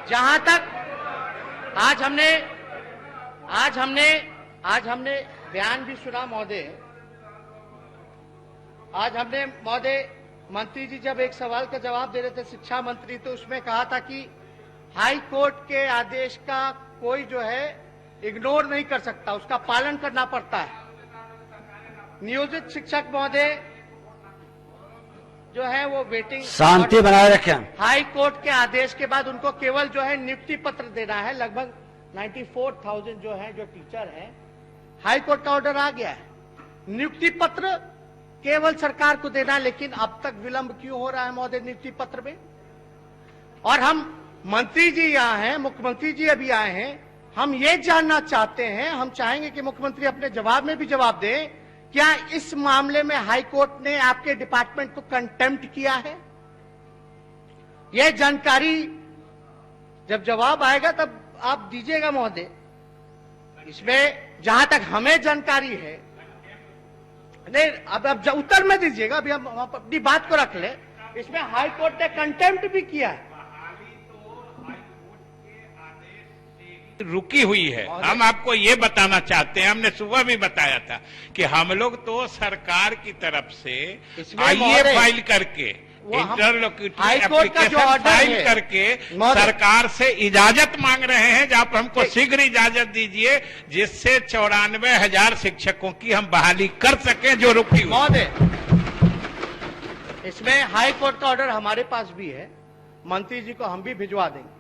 जहां तक आज हमने बयान भी सुना महोदय, आज हमने महोदय मंत्री जी जब एक सवाल का जवाब दे रहे थे, शिक्षा मंत्री, तो उसमें कहा था कि हाई कोर्ट के आदेश का कोई जो है इग्नोर नहीं कर सकता, उसका पालन करना पड़ता है। नियोजित शिक्षक महोदय जो है वो वेटिंग, शांति बनाए रखें। हाई कोर्ट के आदेश के बाद उनको केवल जो है नियुक्ति पत्र देना है। लगभग 94,000 जो है, जो टीचर है, हाई कोर्ट का ऑर्डर आ गया है, नियुक्ति पत्र केवल सरकार को देना। लेकिन अब तक विलंब क्यों हो रहा है महोदय नियुक्ति पत्र में? और हम मंत्री जी यहाँ हैं, मुख्यमंत्री जी अभी आए हैं, हम ये जानना चाहते हैं, हम चाहेंगे कि मुख्यमंत्री अपने जवाब में भी जवाब दें, क्या इस मामले में हाई कोर्ट ने आपके डिपार्टमेंट को कंटेम्प्ट किया है? यह जानकारी जब जवाब आएगा तब आप दीजिएगा महोदय। इसमें जहां तक हमें जानकारी है, नहीं अब उत्तर में दीजिएगा, अभी हम अपनी बात को रख ले। इसमें हाई कोर्ट ने कंटेम्प्ट भी किया है, रुकी हुई है। हम आपको ये बताना चाहते हैं, हमने सुबह भी बताया था कि हम लोग तो सरकार की तरफ से आईए फाइल करके, इंटरलोक्यूटरी एप्लीकेशन फाइल करके सरकार से इजाजत मांग रहे हैं, आप हमको शीघ्र इजाजत दीजिए जिससे 94,000 शिक्षकों की हम बहाली कर सकें जो रुकी हुई। महोदय, इसमें हाई कोर्ट का ऑर्डर हमारे पास भी है, मंत्री जी को हम भी भिजवा देंगे।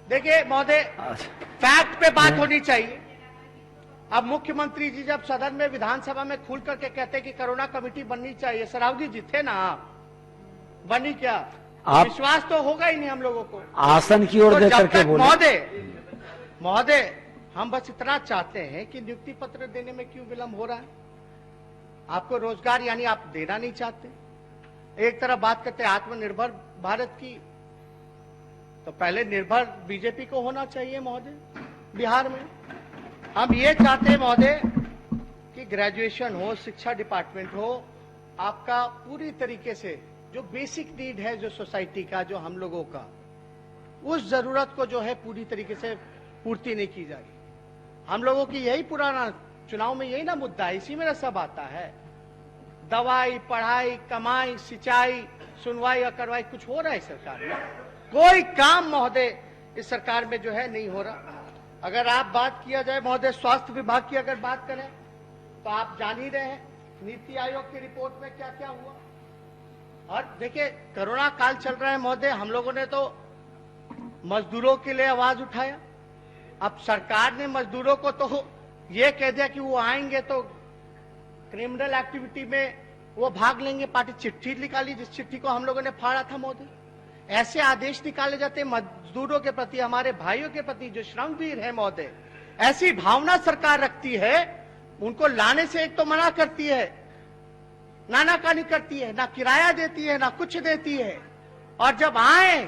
देखिए महोदय, फैक्ट पे बात होनी चाहिए। अब मुख्यमंत्री जी जब सदन में, विधानसभा में खुल करके कहते हैं कि कोरोना कमेटी बननी चाहिए, सरावगी जी थे ना आप, बनी क्या? विश्वास तो होगा ही नहीं हम लोगों को। आसन की ओर देख करके बोले। महोदय, हम बस इतना चाहते हैं कि नियुक्ति पत्र देने में क्यों विलंब हो रहा है? आपको रोजगार यानी आप देना नहीं चाहते। एक तरफ बात करते हैं आत्मनिर्भर भारत की, तो पहले निर्भर बीजेपी को होना चाहिए महोदय बिहार में। हम ये चाहते हैं महोदय कि ग्रेजुएशन हो, शिक्षा डिपार्टमेंट हो, आपका पूरी तरीके से जो बेसिक नीड है जो सोसाइटी का, जो हम लोगों का, उस जरूरत को जो है पूरी तरीके से पूर्ति नहीं की जाएगी। हम लोगों की यही पुराना चुनाव में यही ना मुद्दा है, इसी में सब आता है। दवाई, पढ़ाई, कमाई, सिंचाई, सुनवाई और कार्रवाई कुछ हो रहा है सरकार में? कोई काम महोदय इस सरकार में जो है नहीं हो रहा। अगर आप बात किया जाए महोदय स्वास्थ्य विभाग की अगर बात करें तो आप जान ही रहे हैं नीति आयोग की रिपोर्ट में क्या क्या हुआ। और देखिए कोरोना काल चल रहा है महोदय, हम लोगों ने तो मजदूरों के लिए आवाज उठाया। अब सरकार ने मजदूरों को तो ये कह दिया कि वो आएंगे तो क्रिमिनल एक्टिविटी में वो भाग लेंगे। पार्टी चिट्ठी निकाली, जिस चिट्ठी को हम लोगों ने फाड़ा था महोदय। ऐसे आदेश निकाले जाते हैं मजदूरों के प्रति, हमारे भाइयों के प्रति जो श्रमवीर है महोदय। ऐसी भावना सरकार रखती है, उनको लाने से एक तो मना करती है, नानाकानी करती है, ना किराया देती है, ना कुछ देती है, और जब आए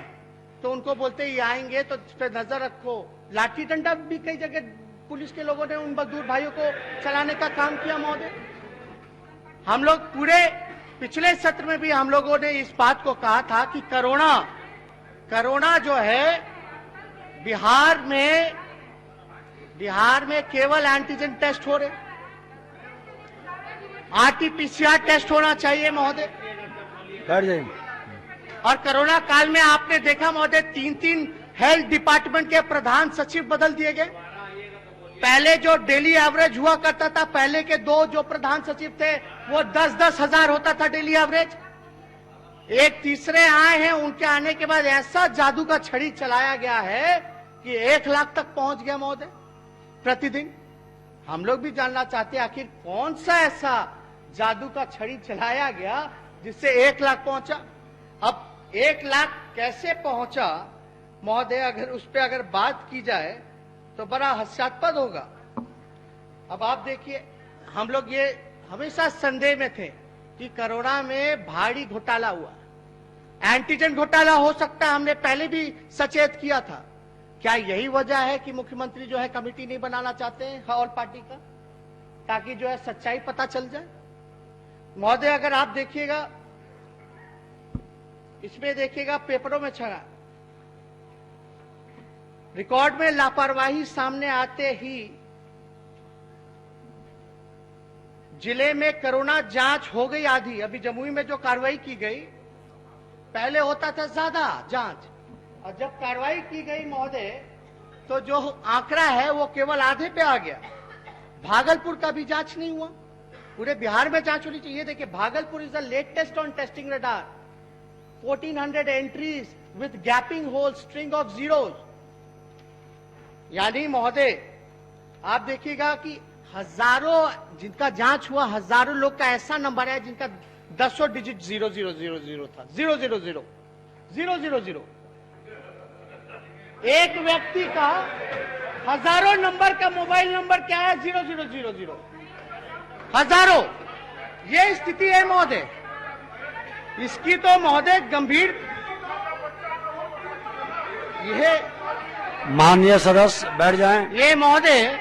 तो उनको बोलते ही आएंगे तो इस पर नजर रखो। लाठी डंडा भी कई जगह पुलिस के लोगों ने उन मजदूर भाइयों को चलाने का काम किया महोदय। हम लोग पूरे पिछले सत्र में भी हम लोगों ने इस बात को कहा था कि कोरोना जो है बिहार में केवल एंटीजन टेस्ट हो रहे, आरटीपीसीआर टेस्ट होना चाहिए महोदय। बैठ जाइए। और कोरोना काल में आपने देखा महोदय 3-3 हेल्थ डिपार्टमेंट के प्रधान सचिव बदल दिए गए। पहले जो डेली एवरेज हुआ करता था, पहले के दो जो प्रधान सचिव थे वो 10-10 हजार होता था डेली एवरेज। एक तीसरे आए हैं, उनके आने के बाद ऐसा जादू का छड़ी चलाया गया है कि 1 लाख तक पहुंच गया महोदय प्रतिदिन। हम लोग भी जानना चाहते हैं आखिर कौन सा ऐसा जादू का छड़ी चलाया गया जिससे 1 लाख पहुंचा। अब 1 लाख कैसे पहुंचा महोदय, अगर उस पर अगर बात की जाए तो बड़ा हास्यास्पद होगा। अब आप देखिए, हम लोग ये हमेशा संदेह में थे कि कोरोना में भारी घोटाला हुआ, एंटीजन घोटाला हो सकता है, हमने पहले भी सचेत किया था। क्या यही वजह है कि मुख्यमंत्री जो है कमेटी नहीं बनाना चाहते हैं ऑल पार्टी का, ताकि जो है सच्चाई पता चल जाए? महोदय अगर आप देखिएगा, इसमें देखिएगा पेपरों में छड़ा, रिकॉर्ड में लापरवाही सामने आते ही जिले में कोरोना जांच हो गई आधी। अभी जमुई में जो कार्रवाई की गई, पहले होता था ज्यादा जांच, और जब कार्रवाई की गई महोदय तो जो आंकड़ा है वो केवल आधे पे आ गया। भागलपुर का भी जांच नहीं हुआ, पूरे बिहार में जांच होनी चाहिए। देखिए, Bhagalpur is the latest on testing radar, 1400 entries with gaping hole, string of zeros. यानी महोदय आप देखिएगा कि हजारों जिनका जांच हुआ, हजारों लोग का ऐसा नंबर है जिनका 10 डिजिट 0000 था, 000 एक व्यक्ति का हजारों नंबर का मोबाइल नंबर क्या है, 0000 हजारों। ये स्थिति है महोदय, इसकी तो महोदय गंभीर, यह माननीय सदस्य बैठ जाएं। ये महोदय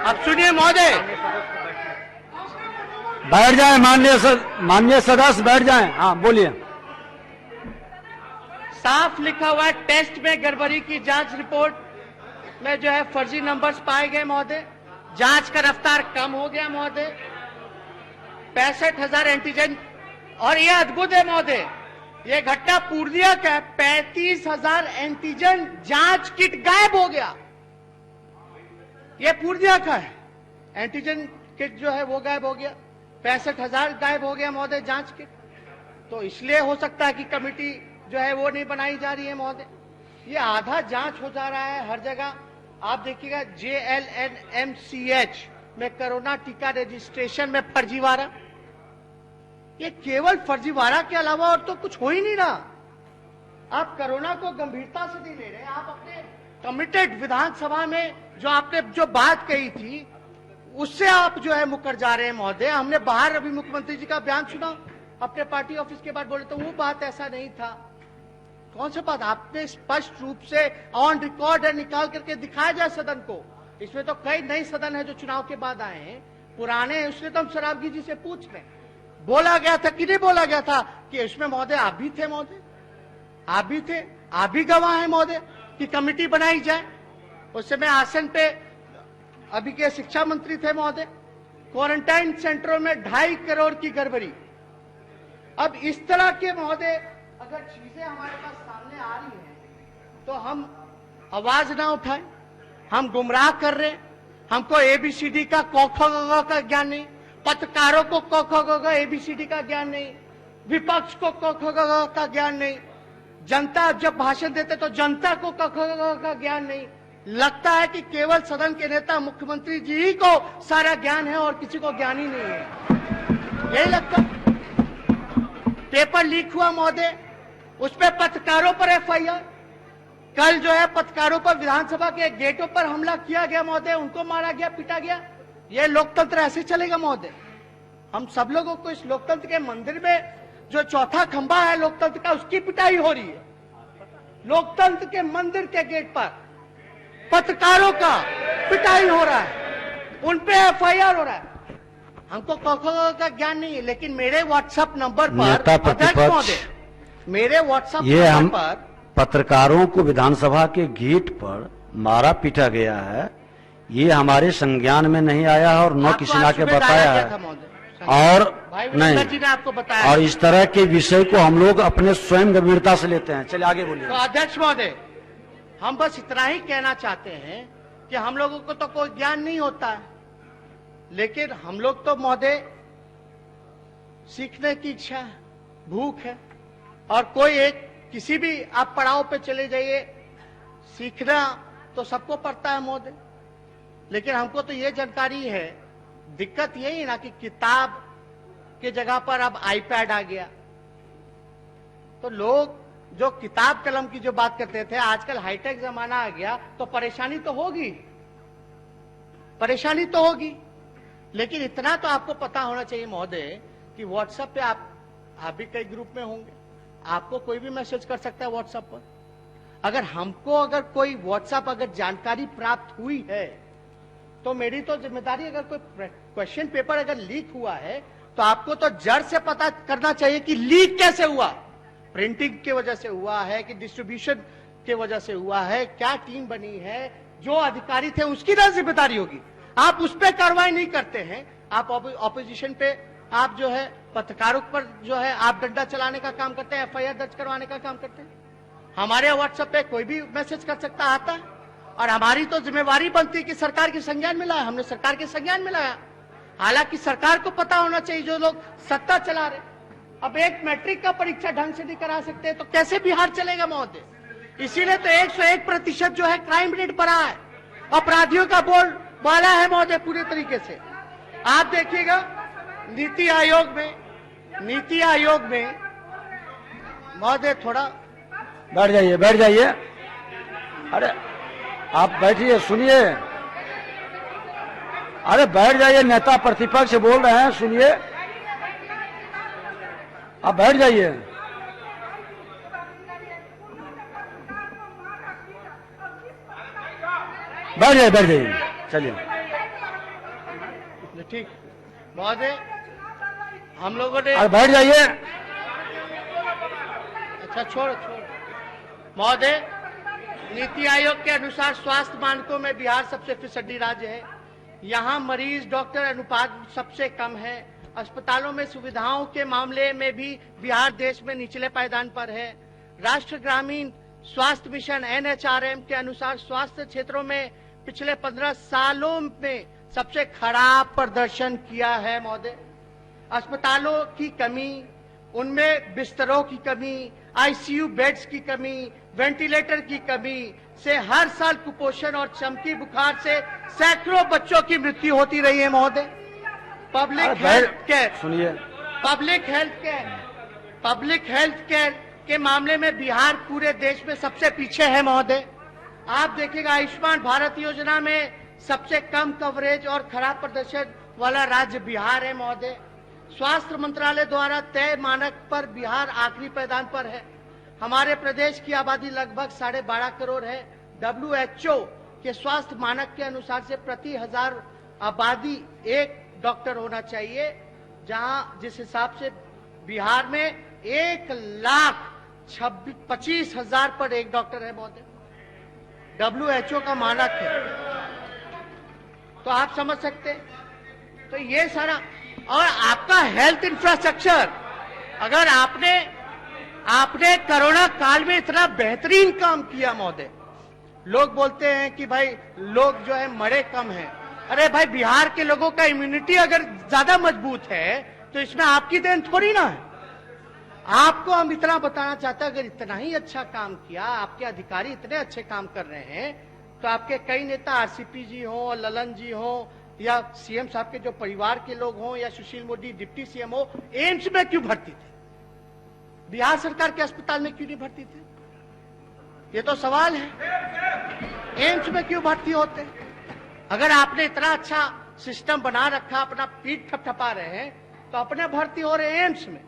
अब सुनिए महोदय, बैठ जाएं, माननीय सदस्य बैठ जाएं। हाँ बोलिए। साफ लिखा हुआ है, टेस्ट में गड़बड़ी की जांच रिपोर्ट में जो है फर्जी नंबर्स पाए गए महोदय, जांच का रफ्तार कम हो गया महोदय, 65,000 एंटीजन। और यह अद्भुत है महोदय, यह घटना पूर्णिया का है, 35,000 एंटीजन जांच किट गायब हो गया। यह पूर्णिया का है, एंटीजन किट जो है वो गायब हो गया, 65,000 गायब हो गया महोदय जांच किट। तो इसलिए हो सकता है कि कमेटी जो है वो नहीं बनाई जा रही है महोदय। ये आधा जांच हो जा रहा है हर जगह। आप देखिएगा JLNMCH में कोरोना टीका रजिस्ट्रेशन में फर्जीवाड़ा, ये केवल फर्जीवाड़ा के अलावा और तो कुछ हो ही नहीं रहा। आप कोरोना को गंभीरता से नहीं ले रहे, आप अपने कमिटेड विधानसभा में जो आपने जो बात कही थी उससे आप जो है मुकर जा रहे हैं महोदय। हमने बाहर अभी मुख्यमंत्री जी का बयान सुना अपने पार्टी ऑफिस के बाद, बोले तो वो बात ऐसा नहीं था। कौन सा बात? आपने स्पष्ट रूप से ऑन रिकॉर्ड है, निकाल करके दिखाया जाए सदन को। इसमें तो कई नए सदन है जो चुनाव के बाद आए हैं, पुराने उसने तो हम शराबगी जी से पूछ लें, बोला गया था कि नहीं बोला गया था कि इसमें महोदय आप भी थे महोदय, आप भी थे, आप भी गवाह हैं महोदय कि कमेटी बनाई जाए। उस समय आसन पे अभी के शिक्षा मंत्री थे महोदय। क्वारंटाइन सेंटरों में 2.5 करोड़ की गड़बड़ी। अब इस तरह के महोदय अगर चीजें हमारे पास सामने आ रही हैं तो हम आवाज ना उठाएं, हम गुमराह कर रहे हैं। हमको ABCD का क ख ग का ज्ञान नहीं, पत्रकारों को क ख ग ABCD का ज्ञान नहीं, विपक्ष को क ख ग का ज्ञान नहीं, जनता जब भाषण देते तो जनता को क ख ग का ज्ञान नहीं। लगता है कि केवल सदन के नेता मुख्यमंत्री जी ही को सारा ज्ञान है और किसी को ज्ञान ही नहीं है, यही लगता। पेपर लीक हुआ महोदय, उस पर पत्रकारों पर FIR। कल जो है पत्रकारों पर विधानसभा के गेटों पर हमला किया गया महोदय, उनको मारा गया, पीटा गया। ये लोकतंत्र ऐसे चलेगा महोदय? हम सब लोगों को इस लोकतंत्र के मंदिर में जो चौथा खंभा है लोकतंत्र का, उसकी पिटाई हो रही है। लोकतंत्र के मंदिर के गेट पर पत्रकारों का पिटाई हो रहा है, उन पे FIR हो रहा है। हमको क का ज्ञान नहीं है, लेकिन मेरे व्हाट्सएप नंबर पर अध्यक्ष महोदय, मेरे व्हाट्सएप नंबर पर पत्रकारों को विधानसभा के गेट पर मारा पीटा गया है, ये हमारे संज्ञान में नहीं आया है और न आपको किसी ने आज के सुबह बताया डाला है। गया था महोदय। और भाई वीरेंद्र जी नहीं, ने आपको बताया। और इस तरह के विषय को हम लोग अपने स्वयं गंभीरता से लेते हैं। चलिए आगे बोलिए। तो अध्यक्ष महोदय, हम बस इतना ही कहना चाहते हैं कि हम लोगों को तो कोई ज्ञान नहीं होता है, लेकिन हम लोग तो महोदय सीखने की इच्छा है, भूख है। और कोई एक किसी भी आप पड़ाव पे चले जाइए, सीखना तो सबको पड़ता है महोदय, लेकिन हमको तो ये जानकारी है। दिक्कत यही ना कि किताब के जगह पर अब आईपैड आ गया, तो लोग जो किताब कलम की जो बात करते थे, आजकल हाईटेक जमाना आ गया, तो परेशानी तो होगी, परेशानी तो होगी। लेकिन इतना तो आपको पता होना चाहिए महोदय कि व्हाट्सएप पे आप भी कई ग्रुप में होंगे, आपको कोई भी मैसेज कर सकता है व्हाट्सएप पर। अगर हमको अगर कोई व्हाट्सएप अगर जानकारी प्राप्त हुई है, तो मेरी तो जिम्मेदारी, अगर कोई क्वेश्चन पेपर अगर लीक हुआ है तो आपको तो जड़ से पता करना चाहिए कि लीक कैसे हुआ, प्रिंटिंग की वजह से हुआ है कि डिस्ट्रीब्यूशन की वजह से हुआ है, क्या टीम बनी है, जो अधिकारी थे उसकी ना जिम्मेदारी होगी। आप उस पर कार्रवाई नहीं करते हैं, आप ऑपोजिशन पे आप जो है पत्रकारों पर जो है आप डंडा चलाने का काम करते हैं, एफआईआर दर्ज करवाने का काम करते हैं। हमारे व्हाट्सएप पे कोई भी मैसेज कर सकता आता है, और हमारी तो जिम्मेवारी बनती है कि सरकार के संज्ञान में लाया, हमने सरकार के संज्ञान में लाया। हालांकि सरकार को पता होना चाहिए जो लोग सत्ता चला रहे। अब एक मैट्रिक का परीक्षा ढंग से नहीं करा सकते तो कैसे बिहार चलेगा महोदय। इसीलिए तो 101% जो है क्राइम रेट बढ़ा है, अपराधियों का बोल बाला है महोदय पूरे तरीके से। आप देखिएगा नीति आयोग में महोदय, थोड़ा बैठ जाइए, बैठ जाइए। अरे आप बैठिए, सुनिए। अरे बैठ जाइए, नेता प्रतिपक्ष बोल रहे हैं, सुनिए। आप बैठ जाइए। बैठ जाइए, बैठ जाइए, चलिए। ठीक महोदय, हम लोगों ने, अरे बैठ जाइए। अच्छा छोड़ महोदय, नीति आयोग के अनुसार स्वास्थ्य मानकों में बिहार सबसे फिसड्डी राज्य है। यहाँ मरीज डॉक्टर अनुपात सबसे कम है। अस्पतालों में सुविधाओं के मामले में भी बिहार देश में निचले पायदान पर है। राष्ट्रीय ग्रामीण स्वास्थ्य मिशन NHRM के अनुसार स्वास्थ्य क्षेत्रों में पिछले 15 सालों में सबसे खराब प्रदर्शन किया है महोदय। अस्पतालों की कमी, उनमें बिस्तरों की कमी, ICU बेड्स की कमी, वेंटिलेटर की कमी से हर साल कुपोषण और चमकी बुखार से सैकड़ों बच्चों की मृत्यु होती रही है महोदय। पब्लिक हेल्थ केयर के मामले में बिहार पूरे देश में सबसे पीछे है महोदय। आप देखिएगा आयुष्मान भारत योजना में सबसे कम कवरेज और खराब प्रदर्शन वाला राज्य बिहार है महोदय। स्वास्थ्य मंत्रालय द्वारा तय मानक पर बिहार आखिरी पायदान पर है। हमारे प्रदेश की आबादी लगभग 12.5 करोड़ है। WHO के स्वास्थ्य मानक के अनुसार से प्रति 1000 आबादी एक डॉक्टर होना चाहिए, जहां जिस हिसाब से बिहार में 1,25,000 पर एक डॉक्टर है महोदय। WHO का मानक है, तो आप समझ सकते हैं। तो ये सारा, और आपका हेल्थ इंफ्रास्ट्रक्चर, अगर आपने कोरोना काल में इतना बेहतरीन काम किया महोदय। लोग बोलते हैं कि भाई लोग जो है मरे कम हैं। अरे भाई, बिहार के लोगों का इम्यूनिटी अगर ज्यादा मजबूत है तो इसमें आपकी देन थोड़ी ना है। आपको हम इतना बताना चाहते हैं, अगर इतना ही अच्छा काम किया, आपके अधिकारी इतने अच्छे काम कर रहे हैं, तो आपके कई नेता RCP जी हो, ललन जी हो, या CM साहब के जो परिवार के लोग हों, या सुशील मोदी डिप्टी CM हो, एम्स में क्यों भर्ती थे? बिहार सरकार के अस्पताल में क्यों नहीं भर्ती थे? ये तो सवाल है। एम्स में क्यों भर्ती होते? अगर आपने इतना अच्छा सिस्टम बना रखा, अपना पीठ थपथपा रहे हैं, तो अपने भर्ती हो रहे एम्स में।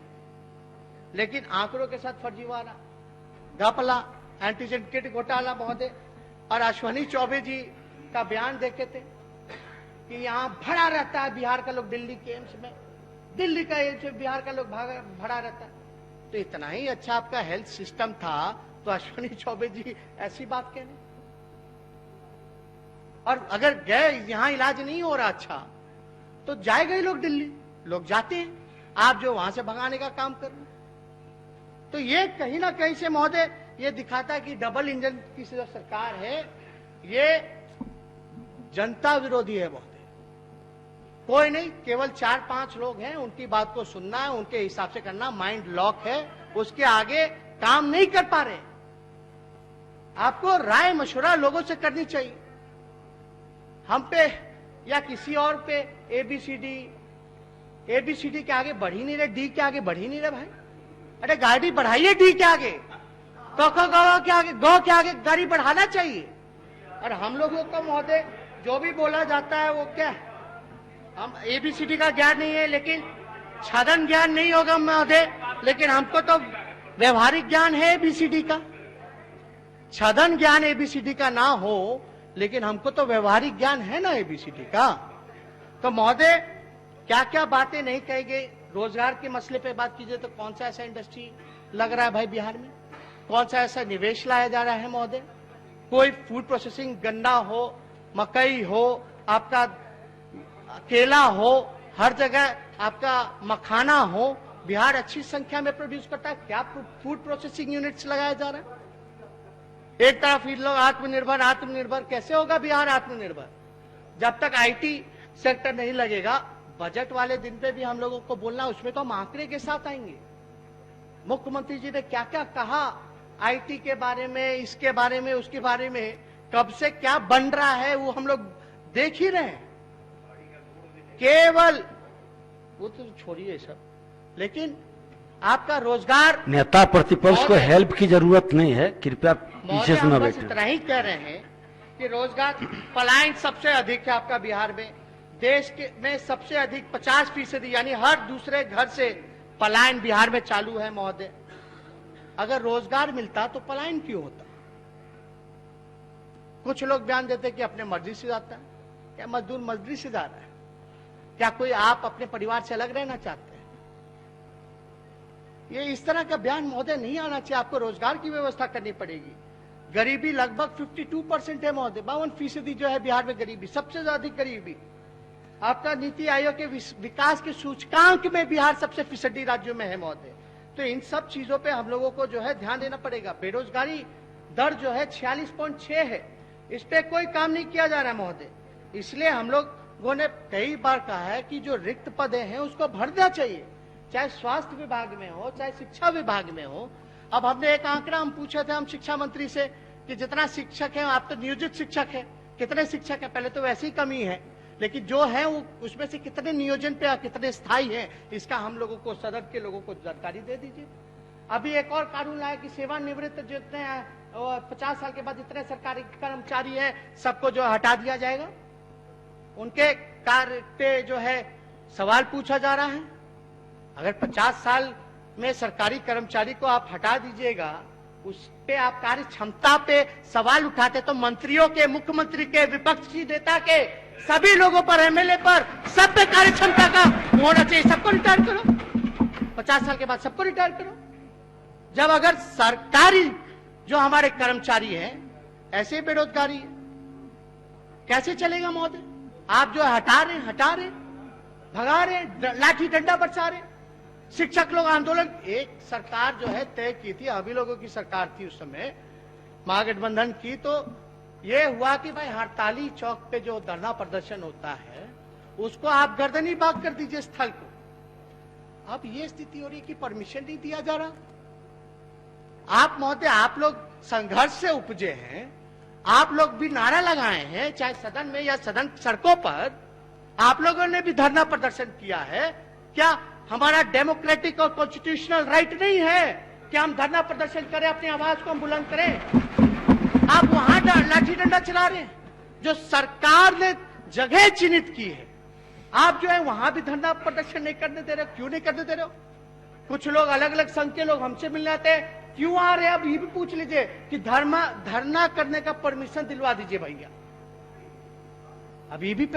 लेकिन आंकड़ों के साथ फर्जीवाड़ा, घपला, एंटीजन किट घोटाला महोदय। और अश्विनी चौबे जी का बयान देखे थे कि यहाँ भरा रहता है बिहार का लोग दिल्ली के एम्स में, दिल्ली का एम्स में बिहार का लोग भरा रहता है। तो इतना ही अच्छा आपका हेल्थ सिस्टम था, तो अश्विनी चौबे जी ऐसी बात कह रहे। और अगर गए यहां इलाज नहीं हो रहा अच्छा तो जाएगा ही लोग दिल्ली, लोग जाते हैं, आप जो वहां से भगाने का काम कर रहे हैं। तो ये कहीं ना कहीं से महोदय ये दिखाता है कि डबल इंजन की जो सरकार है ये जनता विरोधी है महोदय। कोई नहीं, केवल 4-5 लोग हैं, उनकी बात को सुनना है, उनके हिसाब से करना, माइंड लॉक है, उसके आगे काम नहीं कर पा रहे। आपको राय मशवरा लोगों से करनी चाहिए, हम पे या किसी और पे। एबीसीडी के आगे बढ़ ही नहीं रहे, डी के आगे बढ़ ही नहीं रहे भाई। अरे गाड़ी बढ़ाइए डी के आगे, क के आगे, गौ के आगे गाड़ी बढ़ाना चाहिए। और हम लोगों को महोदय जो भी बोला जाता है वो क्या है, हम एबीसीडी का ज्ञान नहीं है, लेकिन छदन ज्ञान नहीं होगा महोदय, लेकिन हमको तो व्यवहारिक ज्ञान है एबीसीडी का। छदन ज्ञान एबीसीडी का ना हो, लेकिन हमको तो व्यवहारिक ज्ञान है ना एबीसीडी का। तो महोदय क्या क्या बातें नहीं कही गई। रोजगार के मसले पे बात कीजिए तो कौन सा ऐसा इंडस्ट्री लग रहा है भाई बिहार में, कौन सा ऐसा निवेश लाया जा रहा है महोदय। कोई फूड प्रोसेसिंग, गन्ना हो, मकई हो, आपका केला हो, हर जगह आपका मखाना हो, बिहार अच्छी संख्या में प्रोड्यूस करता है। क्या फूड प्रोसेसिंग यूनिट्स लगाया जा रहा है? एक तरफ इन लोग आत्मनिर्भर आत्मनिर्भर, कैसे होगा बिहार आत्मनिर्भर जब तक आईटी सेक्टर नहीं लगेगा। बजट वाले दिन पे भी हम लोगों को बोलना, उसमें तो हम आंकड़े के साथ आएंगे। मुख्यमंत्री जी ने क्या क्या कहा आईटी के बारे में, इसके बारे में, उसके बारे में, कब से क्या बन रहा है वो हम लोग देख ही रहे हैं। केवल वो तो छोड़िए सब, लेकिन आपका रोजगार, नेता प्रतिपक्ष को हेल्प की जरूरत नहीं है, कृपया पीछे सुना बस बैठे। इतना ही कह रहे हैं कि रोजगार पलायन सबसे अधिक है आपका बिहार में। देश के में सबसे अधिक 50% यानी हर दूसरे घर से पलायन बिहार में चालू है महोदय। अगर रोजगार मिलता तो पलायन क्यों होता? कुछ लोग बयान देते कि अपने मर्जी से जाता है। क्या मजदूर मजदूरी से जा रहा है? क्या कोई आप अपने परिवार से अलग रहना चाहते हैं? ये इस तरह का बयान महोदय नहीं आना चाहिए। आपको रोजगार की व्यवस्था करनी पड़ेगी। गरीबी लगभग 52% है महोदय, 52% जो है बिहार में गरीबी, सबसे ज्यादा गरीबी। आपका नीति आयोग के विकास के सूचकांक में बिहार सबसे फिसडी राज्यों में है महोदय। तो इन सब चीजों पे हम लोगों को जो है ध्यान देना पड़ेगा। बेरोजगारी दर जो है 46.6 है, इस पे कोई काम नहीं किया जा रहा है महोदय। इसलिए हम लोगों ने कई बार कहा है कि जो रिक्त पद हैं उसको भरना चाहिए, चाहे स्वास्थ्य विभाग में हो, चाहे शिक्षा विभाग में हो। अब हमने एक आंकड़ा हम पूछे थे हम शिक्षा मंत्री से कि जितना शिक्षक है, आप तो नियोजित शिक्षक है, कितने शिक्षक है? पहले तो वैसे ही कमी है, लेकिन जो है वो उसमें से कितने नियोजन पे, कितने स्थायी हैं, इसका हम लोगों को, सदन के लोगों को जानकारी दे दीजिए। अभी एक और कानून लाया कि सेवानिवृत्त जितने 50 साल के बाद जितने सरकारी कर्मचारी है सबको जो हटा दिया जाएगा। उनके कार्य पे जो है सवाल पूछा जा रहा है। अगर 50 साल में सरकारी कर्मचारी को आप हटा दीजिएगा, उस पे आप कार्य क्षमता पे सवाल उठाते तो मंत्रियों के, मुख्यमंत्री के, विपक्षी नेता के, सभी लोगों पर, एमएलए पर, सब पे कार्य क्षमता का होना चाहिए। सबको रिटायर करो, 50 साल के बाद सबको रिटायर करो। जब अगर सरकारी जो हमारे कर्मचारी हैं ऐसे बेरोजगारी है, कैसे चलेगा महोदय? आप जो हटा रहे, भगा रहे, लाठी डंडा बरसा रहे। शिक्षक लोग आंदोलन, एक सरकार जो है तय की थी, अभी लोगों की सरकार थी उस समय, महागठबंधन की, तो ये हुआ कि भाई हड़ताली चौक पे जो धरना प्रदर्शन होता है उसको आप गर्दनी बाग कर दीजिए स्थल को। अब ये स्थिति हो रही है कि परमिशन नहीं दिया जा रहा। आप महोदय, आप लोग संघर्ष से उपजे हैं, आप लोग भी नारा लगाए हैं, चाहे सदन में या सदन सड़कों पर आप लोगों ने भी धरना प्रदर्शन किया है। क्या हमारा डेमोक्रेटिक और कॉन्स्टिट्यूशनल राइट नहीं है कि हम धरना प्रदर्शन करें, अपनी आवाज को हम बुलंद करें? आप वहां लाठी डंडा चला रहे हैं, जो सरकार ने जगह चिन्हित की है, आप जो है वहां भी धरना प्रदर्शन नहीं करने दे रहे। क्यों नहीं करने दे रहे हो? कुछ लोग, अलग अलग संघ के लोग हमसे मिलने आते हैं, क्यों आ रहे हैं? अब ये भी पूछ लीजिए कि धरना करने का परमिशन दिलवा दीजिए भैया। अब ये भी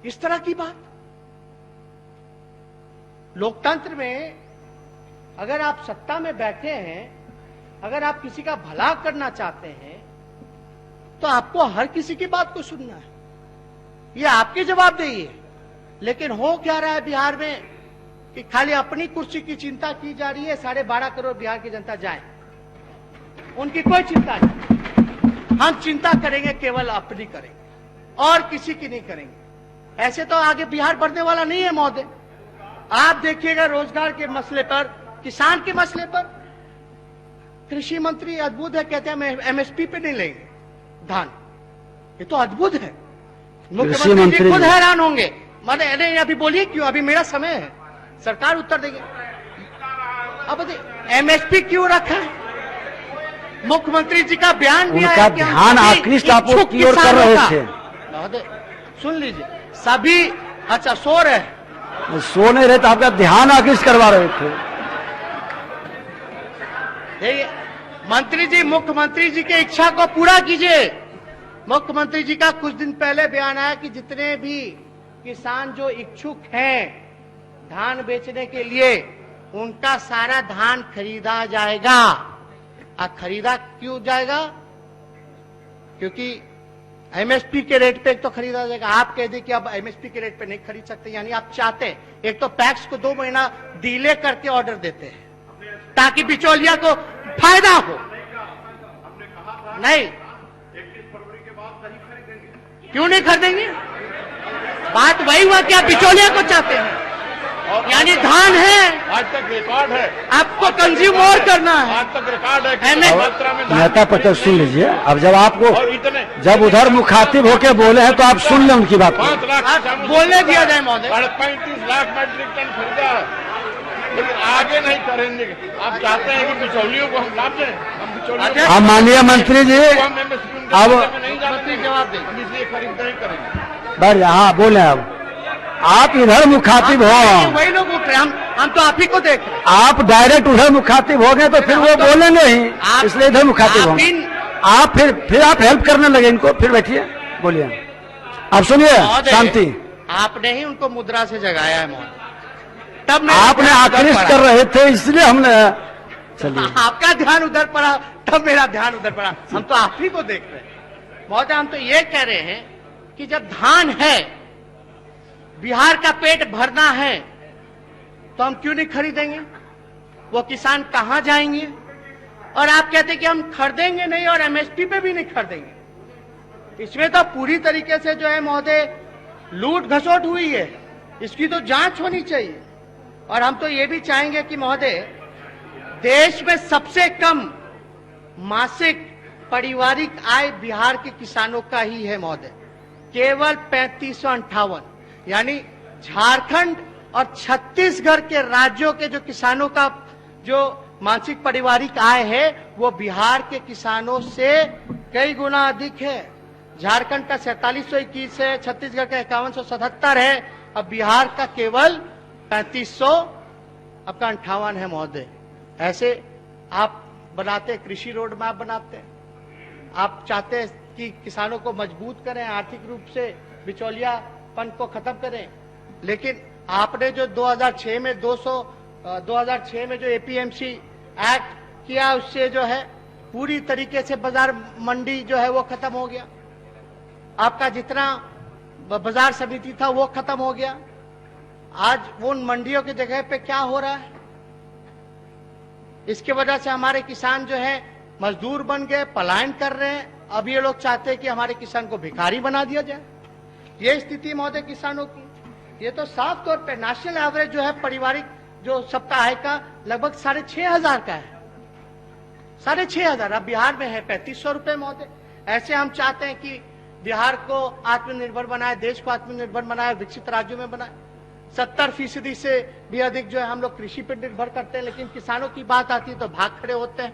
इस तरह की बात। लोकतंत्र में अगर आप सत्ता में बैठे हैं, अगर आप किसी का भला करना चाहते हैं तो आपको हर किसी की बात को सुनना है, ये आपकी जवाबदेही है। लेकिन हो क्या रहा है बिहार में कि खाली अपनी कुर्सी की चिंता की जा रही है। 12.5 करोड़ बिहार की जनता जाए, उनकी कोई चिंता नहीं। हम चिंता करेंगे केवल अपनी करेंगे और किसी की नहीं करेंगे। ऐसे तो आगे बिहार बढ़ने वाला नहीं है महोदय। आप देखिएगा रोजगार के मसले पर, किसान के मसले पर कृषि मंत्री अद्भुत है, कहते हैं हम एमएसपी पे नहीं लेंगे धान। ये तो अद्भुत है। मुख्यमंत्री जी खुद हैरान होंगे। नहीं अभी बोलिए क्यों, अभी मेरा समय है, सरकार उत्तर देंगे। अब एमएसपी क्यों रखा है? मुख्यमंत्री जी का बयान भी आया, ध्यान आकृष्ट आप की ओर कर रहे थे। महोदय सुन लीजिए, सभी अच्छा सो रहे हैं, सो नहीं रहे तो आपका ध्यान आकृष्ट करवा रहे थे। मंत्री जी, मुख्यमंत्री जी की इच्छा को पूरा कीजिए। मुख्यमंत्री जी का कुछ दिन पहले बयान आया कि जितने भी किसान जो इच्छुक हैं धान बेचने के लिए, उनका सारा धान खरीदा जाएगा। खरीदा क्यों जाएगा? क्योंकि एमएसपी के रेट पे एक तो खरीदा जाएगा। आप कह दें कि अब एमएसपी के रेट पे नहीं खरीद सकते, यानी आप चाहते हैं एक तो पैक्स को 2 महीना डिले करके ऑर्डर देते हैं ताकि बिचौलिया को फायदा हो। नहीं, 21 फरवरी के बाद नहीं खरीदेंगे। क्यों नहीं खरीदेंगे? बात वही हुआ कि आप बिचौलिया को चाहते हैं, यानी धान है, आज तक रिकॉर्ड है, आपको कंज्यूम और करना है। आज तक रिकॉर्ड है। नेता पटक सुन लीजिए। अब जब आपको जब उधर मुखातिब होके बोले हैं तो आप सुन लें उनकी बात। 5 लाख बोलने दिया जाए महोदय। 35 लाख मैट्रिक टन खरीदा है, लेकिन आगे नहीं करेंगे। आप चाहते हैं कि बिचौलियों को हम लाभ दें? हम बिचौलियों अब माननीय मंत्री जी अब नहीं जवाब दें, हम इसलिए खरीद नहीं करेंगे। बढ़ हाँ बोले। अब आप इधर मुखातिब हो, वही लोग उठ रहे, हम तो आप ही को देख रहे हैं। आप डायरेक्ट उधर मुखातिब हो गए तो फिर वो बोलेंगे ही, इसलिए इधर मुखातिब हो। आप फिर आप हेल्प करने लगे इनको। फिर बैठिए, बोलिए। आप सुनिए, शांति। आपने ही उनको मुद्रा से जगाया है महोदय, तब आपने आकृष्ट कर रहे थे, इसलिए हमने। चलिए, आपका ध्यान उधर पड़ा, तब मेरा ध्यान उधर पड़ा। हम तो आप ही को देख रहे हैं महोदय। हम तो ये कह रहे हैं कि जब धान है, बिहार का पेट भरना है, तो हम क्यों नहीं खरीदेंगे? वो किसान कहां जाएंगे? और आप कहते कि हम खरीदेंगे नहीं और एमएसपी पे भी नहीं खरीदेंगे। इसमें तो पूरी तरीके से जो है महोदय लूट घसोट हुई है, इसकी तो जांच होनी चाहिए। और हम तो ये भी चाहेंगे कि महोदय देश में सबसे कम मासिक पारिवारिक आय बिहार के किसानों का ही है महोदय, केवल 3558। यानी झारखंड और छत्तीसगढ़ के राज्यों के जो किसानों का जो मासिक पारिवारिक आय है वो बिहार के किसानों से कई गुना अधिक है। झारखंड का 4721 है, छत्तीसगढ़ का 5177 है, अब बिहार का केवल 3500 आपका 58 है महोदय। ऐसे आप बनाते कृषि रोड मैप बनाते हैं, आप चाहते हैं कि किसानों को मजबूत करें, आर्थिक रूप से बिचौलियापन को खत्म करें, लेकिन आपने जो 2006 में जो एपीएमसी एक्ट किया, उससे जो है पूरी तरीके से बाजार मंडी जो है वो खत्म हो गया। आपका जितना बाजार समिति था वो खत्म हो गया। आज वो मंडियों की जगह पे क्या हो रहा है? इसकी वजह से हमारे किसान जो है मजदूर बन गए, पलायन कर रहे हैं। अब ये लोग चाहते हैं कि हमारे किसान को भिखारी बना दिया जाए। ये स्थिति महोदय किसानों की, ये तो साफ तौर पे नेशनल एवरेज जो है पारिवारिक जो सबका आय का लगभग 6,500 का है, 6,500। अब बिहार में है 3500 रुपए महोदय। ऐसे हम चाहते हैं कि बिहार को आत्मनिर्भर बनाए, देश को आत्मनिर्भर बनाए, विकसित राज्यों में बनाए। 70% से भी अधिक जो है हम लोग कृषि पर निर्भर करते हैं, लेकिन किसानों की बात आती है तो भाग खड़े होते हैं,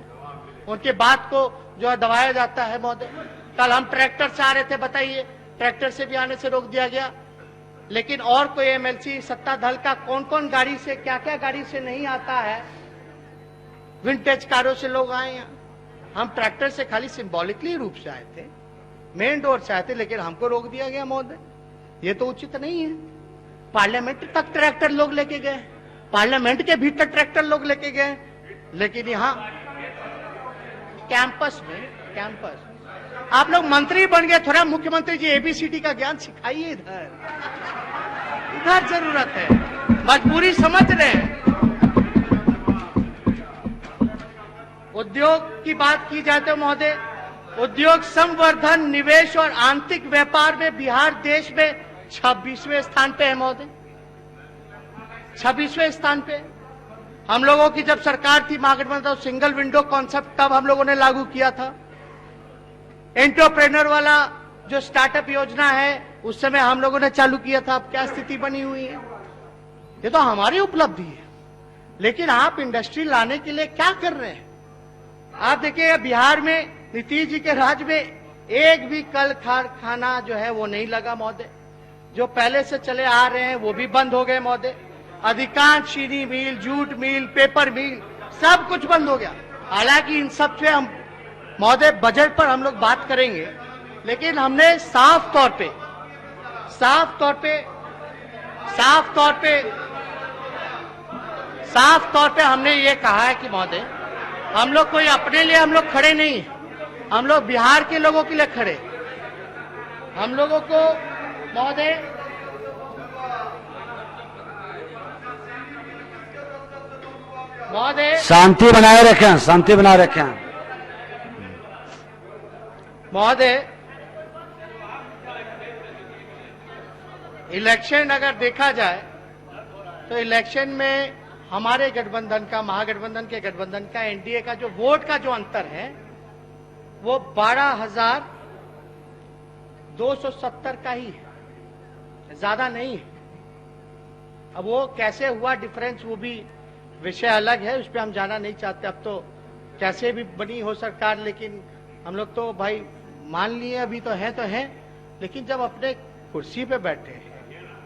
उनके बात को जो है दबाया जाता है महोदय। कल हम ट्रैक्टर से आ रहे थे, बताइए, ट्रैक्टर से भी आने से रोक दिया गया। लेकिन और कोई एमएलसी सत्ता दल का कौन कौन गाड़ी से, क्या क्या गाड़ी से नहीं आता है, विंटेज कारों से लोग आए हैं। हम ट्रैक्टर से खाली सिंबॉलिकली रूप से आए थे, मेन डोर से आए थे, लेकिन हमको रोक दिया गया महोदय। ये तो उचित नहीं है। पार्लियामेंट तक ट्रैक्टर लोग लेके गए, पार्लियामेंट के भीतर ट्रैक्टर लोग लेके गए, लेकिन यहाँ कैंपस में आप लोग मंत्री बन गए, थोड़ा मुख्यमंत्री जी ABCD का ज्ञान सिखाइए। इधर जरूरत है, मजबूरी समझ रहे हैं। उद्योग की बात की जाए तो महोदय, उद्योग संवर्धन, निवेश और आंतरिक व्यापार में बिहार देश में 26वें स्थान पे है महोदय, 26वें स्थान पे। हम लोगों की जब सरकार थी महागठबंधन, सिंगल विंडो कॉन्सेप्ट तब हम लोगों ने लागू किया था। एंटरप्रेन्योर वाला जो स्टार्टअप योजना है उस समय हम लोगों ने चालू किया था। अब क्या स्थिति बनी हुई है, ये तो हमारी उपलब्धि है। लेकिन आप इंडस्ट्री लाने के लिए क्या कर रहे हैं? आप देखिए बिहार में नीतीश जी के राज में एक भी कल कारखाना जो है वो नहीं लगा महोदय। जो पहले से चले आ रहे हैं वो भी बंद हो गए महोदय। अधिकांश चीनी मिल, जूट मिल, पेपर मिल सब कुछ बंद हो गया। हालांकि इन सब से हम महोदय बजट पर हम लोग बात करेंगे, लेकिन हमने साफ तौर पे हमने ये कहा है कि महोदय हम लोग कोई अपने लिए हम लोग खड़े नहीं हैं, हम लोग बिहार के लोगों के लिए खड़े। हम लोगों को महोदय शांति बनाए रखें, शांति बनाए रखें महोदय। इलेक्शन अगर देखा जाए तो इलेक्शन में हमारे गठबंधन का, महागठबंधन के गठबंधन का, एनडीए का जो वोट का जो अंतर है वो 12,270 का ही है, ज्यादा नहीं है। अब वो कैसे हुआ डिफरेंस वो भी विषय अलग है, उस पर हम जाना नहीं चाहते। अब तो कैसे भी बनी हो सरकार, लेकिन हम लोग तो भाई मान लिए अभी तो है, लेकिन जब अपने कुर्सी पे बैठे हैं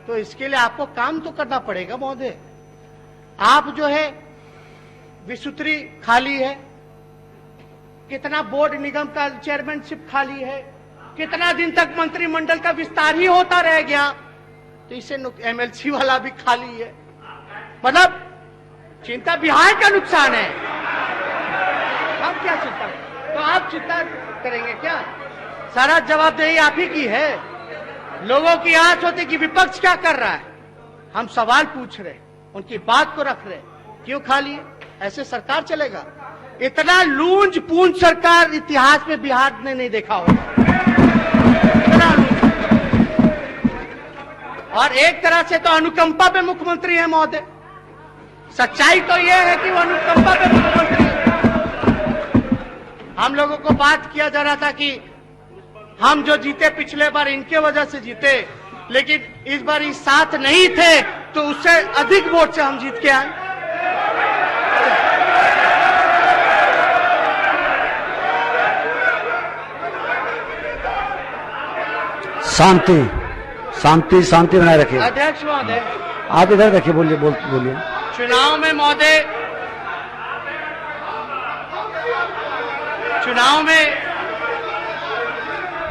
तो इसके लिए आपको काम तो करना पड़ेगा महोदय। आप जो है विसूत्री खाली है, कितना बोर्ड निगम का चेयरमैनशिप खाली है, कितना दिन तक मंत्रिमंडल का विस्तार ही होता रह गया, तो इसे MLC वाला भी खाली है। मतलब चिंता बिहार का नुकसान है। आप क्या चिंता, तो आप चिंता करेंगे क्या? सारा जवाबदेही आप ही की है। लोगों की आस होती कि विपक्ष क्या कर रहा है, हम सवाल पूछ रहे, उनकी बात को रख रहे। क्यों खाली है? ऐसे सरकार चलेगा? इतना लूंज पूंज सरकार इतिहास में बिहार ने नहीं देखा होगा। और एक तरह से तो अनुकंपा पे मुख्यमंत्री है महोदय। सच्चाई तो यह है कि वो अनुकंपा पे मुख्यमंत्री है। हम लोगों को बात किया जा रहा था कि हम जो जीते पिछले बार इनके वजह से जीते, लेकिन इस बार इस साथ नहीं थे तो उससे अधिक वोट से हम जीत के आए। शांति शांति शांति बनाए रखिए। अध्यक्ष महोदय, आप इधर देखिए, बोलिए। चुनाव में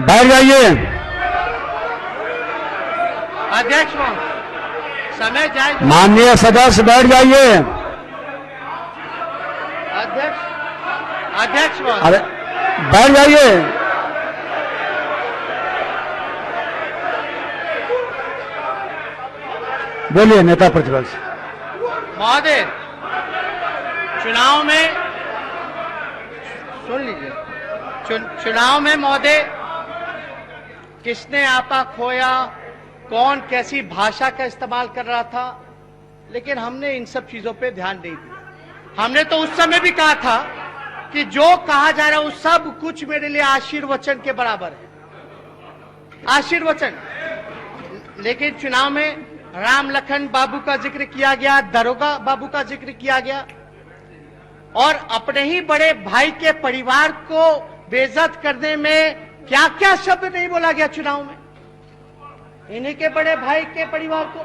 बैठ जाइए। अध्यक्ष महोदय, समय जाए। माननीय सदस्य बैठ जाइए। अध्यक्ष महोदय, अरे बैठ जाइए। बोलिए नेता प्रतिपक्ष महोदय। चुनाव में सुन लीजिए, चुनाव में महोदय किसने आपा खोया, कौन कैसी भाषा का इस्तेमाल कर रहा था, लेकिन हमने इन सब चीजों पे ध्यान नहीं दिया। हमने तो उस समय भी कहा था कि जो कहा जा रहा है वो सब कुछ मेरे लिए आशीर्वचन के बराबर है, आशीर्वचन। लेकिन चुनाव में राम लखन बाबू का जिक्र किया गया, दरोगा बाबू का जिक्र किया गया, और अपने ही बड़े भाई के परिवार को बेइज्जत करने में क्या क्या शब्द नहीं बोला गया चुनाव में। इन्हीं के बड़े भाई के परिवार को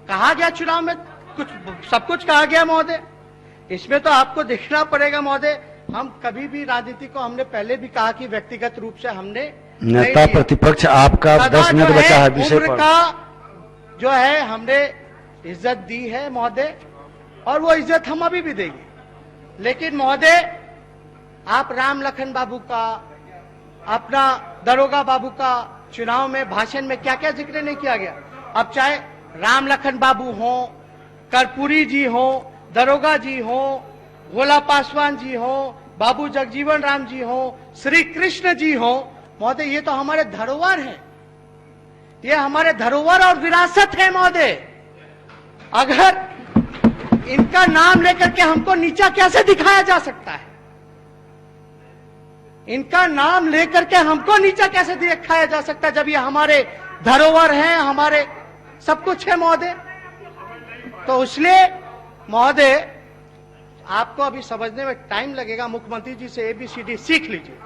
कहा गया चुनाव में, कुछ सब कुछ कहा गया महोदय। इसमें तो आपको देखना पड़ेगा महोदय, हम कभी भी राजनीति को, हमने पहले भी कहा कि व्यक्तिगत रूप से हमने नेता प्रतिपक्ष आपका 10 मिनट बचा है विषय पर। का जो है हमने इज्जत दी है महोदय, और वो इज्जत हम अभी भी देंगे। लेकिन महोदय आप राम लखन बाबू का अपना दरोगा बाबू का चुनाव में भाषण में क्या क्या जिक्र नहीं किया गया। अब चाहे राम लखन बाबू हो, कर्पूरी जी हो, दरोगा जी हो, भोला पासवान जी हो, बाबू जगजीवन राम जी हो, श्री कृष्ण जी हो, महोदय ये तो हमारे धरोहर है, ये हमारे धरोहर और विरासत है महोदय। अगर इनका नाम लेकर के हमको नीचा कैसे दिखाया जा सकता है? इनका नाम लेकर के हमको नीचा कैसे दिखाया जा सकता है जब ये हमारे धरोहर हैं, हमारे सब कुछ है महोदय। तो इसलिए महोदय आपको अभी समझने में टाइम लगेगा, मुख्यमंत्री जी से ABCD सीख लीजिए,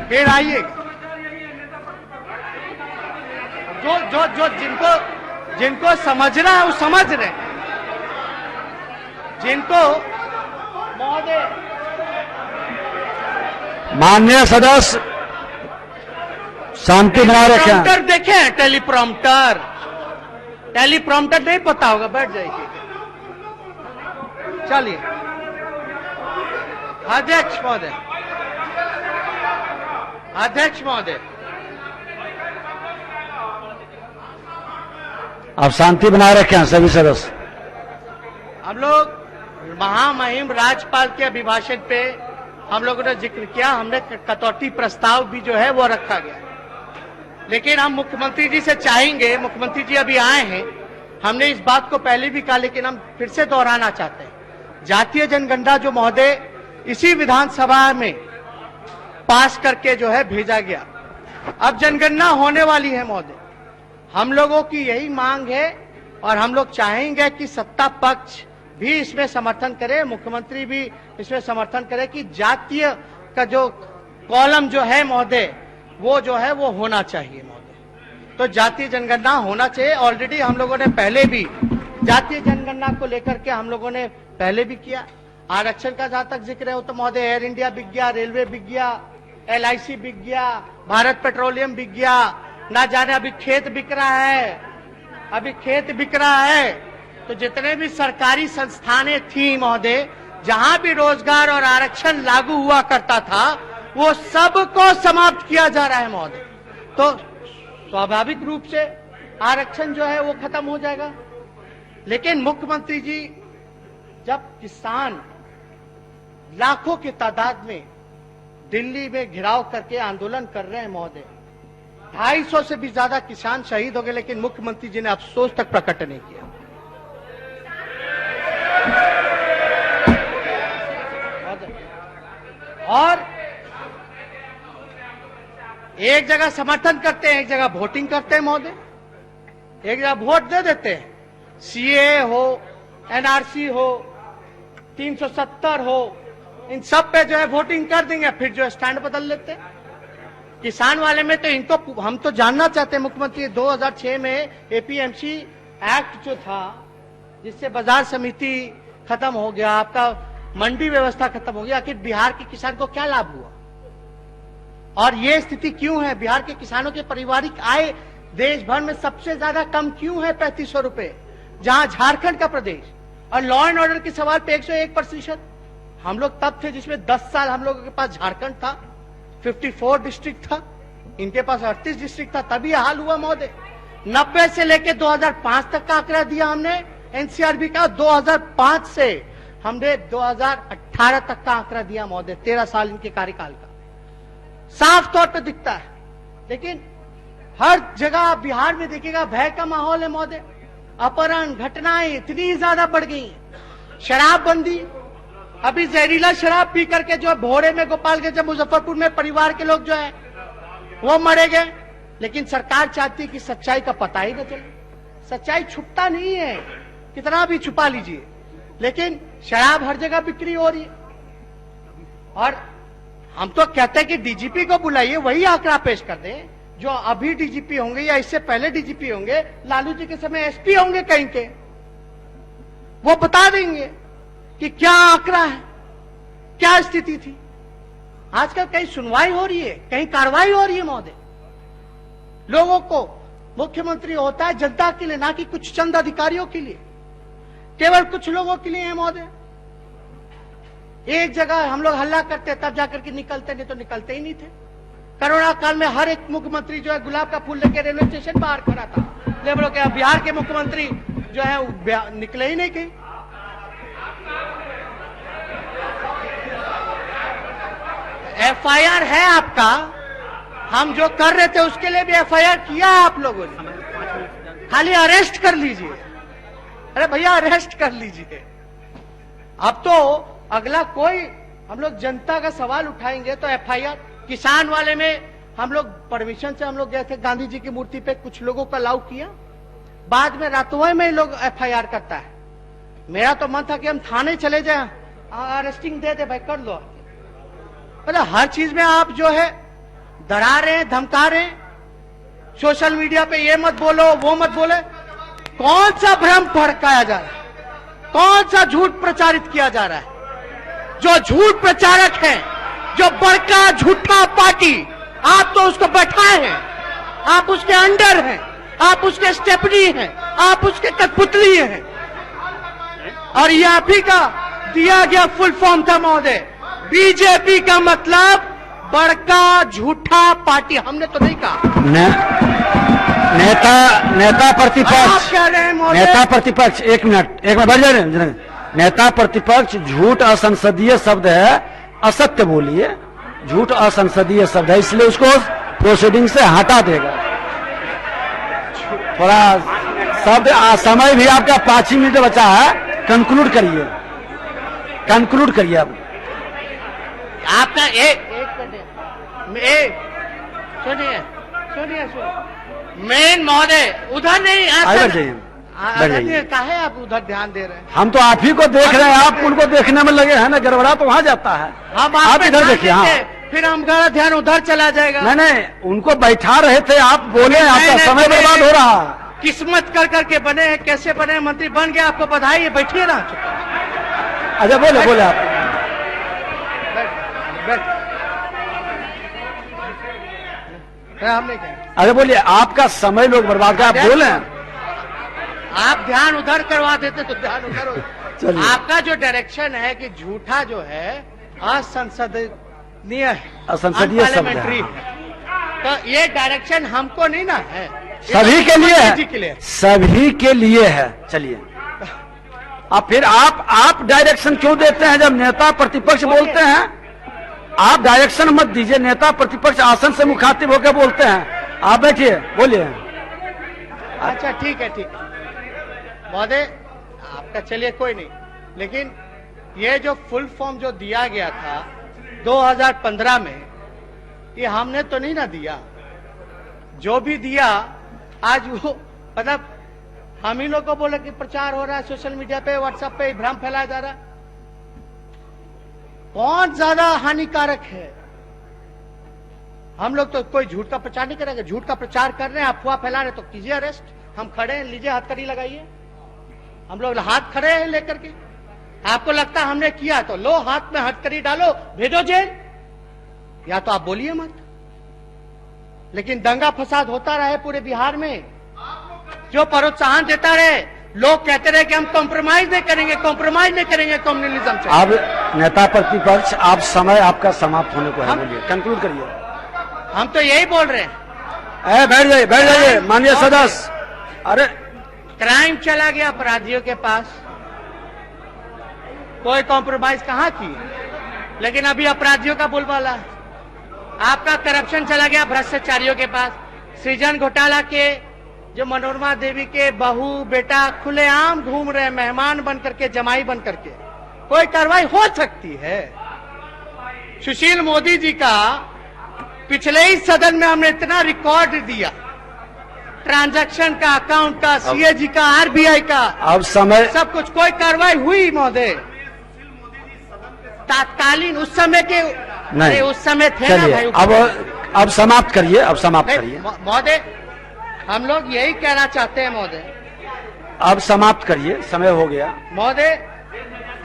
फिर आइएगा। जो जो जो जिनको समझ रहा है वो समझ रहे, जिनको महोदय माननीय सदस्य शांति बनाए रखें। टेलीप्रॉम्प्टर देखे हैं? टेलीप्रॉम्प्टर नहीं पता होगा, बैठ जाइए। चलिए अध्यक्ष महोदय, अध्यक्ष महोदय, आप शांति बनाए रखें सभी सदस्य। हम लोग महामहिम राज्यपाल के अभिभाषण पे हम लोगों ने जिक्र किया, हमने कटौती प्रस्ताव भी जो है वो रखा गया, लेकिन हम मुख्यमंत्री जी से चाहेंगे, मुख्यमंत्री जी अभी आए हैं, हमने इस बात को पहले भी कहा लेकिन हम फिर से दोहराना चाहते हैं। जातीय जनगणना जो महोदय इसी विधानसभा में पास करके जो है भेजा गया, अब जनगणना होने वाली है महोदय। हम लोगों की यही मांग है और हम लोग चाहेंगे कि सत्ता पक्ष भी इसमें समर्थन करे, मुख्यमंत्री भी इसमें समर्थन करे कि जातीय का जो कॉलम जो है महोदय वो जो है वो होना चाहिए महोदय। तो जातीय जनगणना होना चाहिए। ऑलरेडी हम लोगों ने पहले भी जातीय जनगणना को लेकर के हम लोगों ने पहले भी किया। आरक्षण का जहां तक जिक्र है वो तो महोदय एयर इंडिया बिक गया, रेलवे बिक गया, LIC बिक गया, भारत पेट्रोलियम बिक गया, ना जाने अभी खेत बिक रहा है, अभी खेत बिक रहा है। तो जितने भी सरकारी संस्थानें थी महोदय, जहां भी रोजगार और आरक्षण लागू हुआ करता था, वो सबको समाप्त किया जा रहा है महोदय। तो स्वाभाविक रूप से आरक्षण जो है वो खत्म हो जाएगा। लेकिन मुख्यमंत्री जी जब किसान लाखों की तादाद में दिल्ली में घेराव करके आंदोलन कर रहे हैं महोदय, 250 से भी ज्यादा किसान शहीद हो गए, लेकिन मुख्यमंत्री जी ने अफसोस तक प्रकट नहीं किया। और एक जगह समर्थन करते हैं, एक जगह वोटिंग करते हैं महोदय, एक जगह वोट दे देते हैं, CAA हो, NRC हो, 370 हो, इन सब पे जो है वोटिंग कर देंगे, फिर जो है स्टैंड बदल लेते हैं। किसान वाले में तो इनको हम तो जानना चाहते हैं मुख्यमंत्री, 2006 में APMC एक्ट जो था जिससे बाजार समिति खत्म हो गया, आपका मंडी व्यवस्था खत्म हो गया, आखिर बिहार के किसान को क्या लाभ हुआ और ये स्थिति क्यों है? बिहार के किसानों के पारिवारिक आय देश भर में सबसे ज्यादा कम क्यों है, 3500 रुपए, जहां झारखंड का प्रदेश। और लॉ एंड ऑर्डर के सवाल पे 101%। हम लोग तब थे जिसमें 10 साल हम लोगों के पास झारखंड था, 54 डिस्ट्रिक्ट था, इनके पास 38 डिस्ट्रिक्ट था, तभी हाल हुआ महोदय। 90 से लेके 2005 तक का आंकड़ा दिया हमने NCRB का, 2005 से हमने 2018 तक का आंकड़ा दिया महोदय, 13 साल इनके कार्यकाल का, साफ तौर पे दिखता है। लेकिन हर जगह बिहार में देखिएगा भय का माहौल है महोदय, अपहरण घटनाएं इतनी ज्यादा बढ़ गई हैं, शराबबंदी, अभी जहरीला शराब पी करके जो भोरे में गोपालगंज मुजफ्फरपुर में परिवार के लोग जो है वो मरे गए, लेकिन सरकार चाहती है कि सच्चाई का पता ही न चले। सच्चाई छुपता नहीं है, कितना भी छुपा लीजिए, लेकिन शराब हर जगह बिक्री हो रही है। और हम तो कहते हैं कि DGP को बुलाइए, वही आंकड़ा पेश कर दें जो अभी DGP होंगे या इससे पहले DGP होंगे, लालू जी के समय SP होंगे कहीं के, वो बता देंगे कि क्या आंकड़ा है, क्या स्थिति थी। आजकल कहीं सुनवाई हो रही है, कहीं कार्रवाई हो रही है महोदय। लोगों को मुख्यमंत्री होता है जनता के लिए, ना कि कुछ चंद अधिकारियों के लिए, केवल कुछ लोगों के लिए है महोदय। एक जगह हम लोग हल्ला करते तब जाकर के निकलते, नहीं तो निकलते ही नहीं थे। कोरोना काल में हर एक मुख्यमंत्री जो है गुलाब का फूल लेके रेलवे स्टेशन बाहर खड़ा था, लेकिन लोग बिहार के मुख्यमंत्री जो है निकले ही नहीं कहीं। एफआईआर है आपका, हम जो कर रहे थे उसके लिए भी एफआईआर किया है आप लोगों ने, खाली अरेस्ट कर लीजिए। अरे भैया अरेस्ट कर लीजिए। अब तो अगला कोई हम लोग जनता का सवाल उठाएंगे तो एफआईआर। किसान वाले में हम लोग परमिशन से हम लोग गए थे, गांधी जी की मूर्ति पे कुछ लोगों का अलाउ किया, बाद में रातों में लोग एफआईआर करता है। मेरा तो मन था कि हम थाने चले जाए, अरेस्टिंग दे दे भाई, कर लो। मतलब हर चीज में आप जो है डरा रहे हैं, धमका रहे हैं, सोशल मीडिया पे ये मत बोलो वो मत बोले। कौन सा भ्रम भड़काया जा रहा है, कौन सा झूठ प्रचारित किया जा रहा है? जो झूठ प्रचारक है, जो बड़का झूठा पार्टी, आप तो उसको बैठाए हैं, आप उसके अंडर हैं, आप उसके स्टेपनी हैं, आप उसके कठपुतली हैं। और ये आप ही का दिया गया फुल फॉर्म था महोदय, बीजेपी का मतलब बड़का झूठा पार्टी। हमने तो नहीं कहा नेता आप प्रतिपक्ष, कह रहे हैं महोदय। नेता प्रतिपक्ष, एक मिनट बढ़ जा रहे हैं। नेता प्रतिपक्ष झूठ असंसदीय शब्द है, असत्य बोलिए, झूठ असंसदीय शब्द है, इसलिए उसको प्रोसीडिंग से हटा देगा। थोड़ा शब्द समय भी आपका 5 मिनट बचा है, कंक्लूड करिए, कंक्लूड करिए आप। आपका एक सुनिए सुनिए मेन महोदय उधर नहीं काहे आप उधर ध्यान दे रहे हैं? हम तो आप ही को देख रहे हैं, आप उनको देखने में लगे हैं ना, गड़बड़ा तो वहां जाता है। हम आप इधर देखिए। हाँ, फिर हमारा ध्यान उधर चला जाएगा। नहीं, उनको बैठा रहे थे, आप बोले, आपका समय बर्बाद हो रहा है। किस्मत कर करके बने हैं, कैसे बने मंत्री बन गए, आपको बधाई है, बैठिए ना। अच्छा बोले आप। हमने क्या, अरे बोलिए, आपका समय लोग बर्बाद कर, आप बोले। आप ध्यान उधर करवा देते तो ध्यान उधर हो। चलिए। आपका जो डायरेक्शन है कि झूठा जो है असंसदीय है, असंसदीय शब्द है। अनपार्लियामेंट्री है, तो ये डायरेक्शन हमको नहीं ना है, सभी के लिए जी के लिए। है, सभी के लिए है। चलिए, अब फिर आप डायरेक्शन क्यों देते हैं? जब नेता प्रतिपक्ष बोलते हैं, आप डायरेक्शन मत दीजिए, नेता प्रतिपक्ष आसन से मुखातिब होकर बोलते हैं। आप बैठिए, बोलिए। अच्छा ठीक है, ठीक है महोदय, आपका चलिए कोई नहीं, लेकिन ये जो फुल फॉर्म जो दिया गया था 2015 में, ये हमने तो नहीं ना दिया। जो भी दिया आज वो मतलब हम ही लोग को बोले कि प्रचार हो रहा है सोशल मीडिया पे, व्हाट्सएप पे भ्रम फैलाया जा रहा है। कौन ज्यादा हानिकारक है? हम लोग तो कोई झूठ का प्रचार नहीं करेंगे। झूठ का प्रचार कर रहे हैं, अफवाह फैला रहे तो कीजिए अरेस्ट। हम खड़े हैं, लीजिए हथकड़ी लगाइए। हम लोग हाथ खड़े हैं लेकर के। आपको लगता है हमने किया तो लो हाथ में हथकड़ी डालो, भेजो जेल, या तो आप बोलिए मत। लेकिन दंगा फसाद होता रहे पूरे बिहार में, जो प्रोत्साहन देता रहे, लोग कहते रहे कि हम कॉम्प्रोमाइज नहीं करेंगे, कॉम्प्रोमाइज नहीं करेंगे कम्युनिज्म से। अब नेता प्रतिपक्ष, आप समय आपका समाप्त होने को है, बोलिए, कंक्लूड करिए। हम तो यही बोल रहे हैं। बैठ जाइए माननीय सदस्य। अरे क्राइम चला गया अपराधियों के पास, कोई कॉम्प्रोमाइज कहां की, लेकिन अभी अपराधियों का बोलबाला है। आपका करप्शन चला गया भ्रष्टाचारियों के पास। सृजन घोटाला के जो मनोरमा देवी के बहू बेटा खुलेआम घूम रहे हैं, मेहमान बन करके, जमाई बन करके, कोई कार्रवाई हो सकती है? सुशील मोदी जी का पिछले ही सदन में हमने इतना रिकॉर्ड दिया, ट्रांजैक्शन का, अकाउंट का, सीएजी का, आरबीआई का, अब समय, सब कुछ, कोई कार्रवाई हुई महोदय? तात्कालीन उस समय के नहीं, उस समय थे ना भाई। अब समाप्त करिए, अब समाप्त करिए महोदय। हम लोग यही कहना चाहते हैं महोदय, अब समाप्त करिए, समय हो गया महोदय।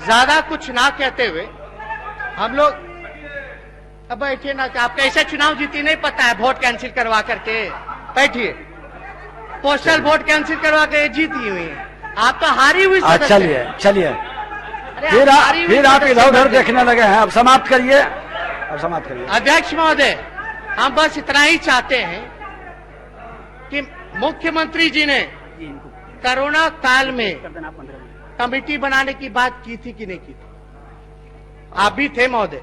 ज्यादा कुछ ना कहते हुए हम लोग अब बैठिए ना। आप कैसे चुनाव जीती नहीं पता है, वोट कैंसिल करवा करके बैठिए, पोस्टल वोट कैंसिल करवा के जीती हुई है, आप तो हारी हुई। चलिए फिर आप इधर उधर देखने लगे हैं। अब समाप्त करिए, अब समाप्त करिए। अध्यक्ष महोदय, हम बस इतना ही चाहते हैं कि मुख्यमंत्री जी ने कोरोना काल में कमेटी बनाने की बात की थी कि नहीं की थी? आप भी थे महोदय।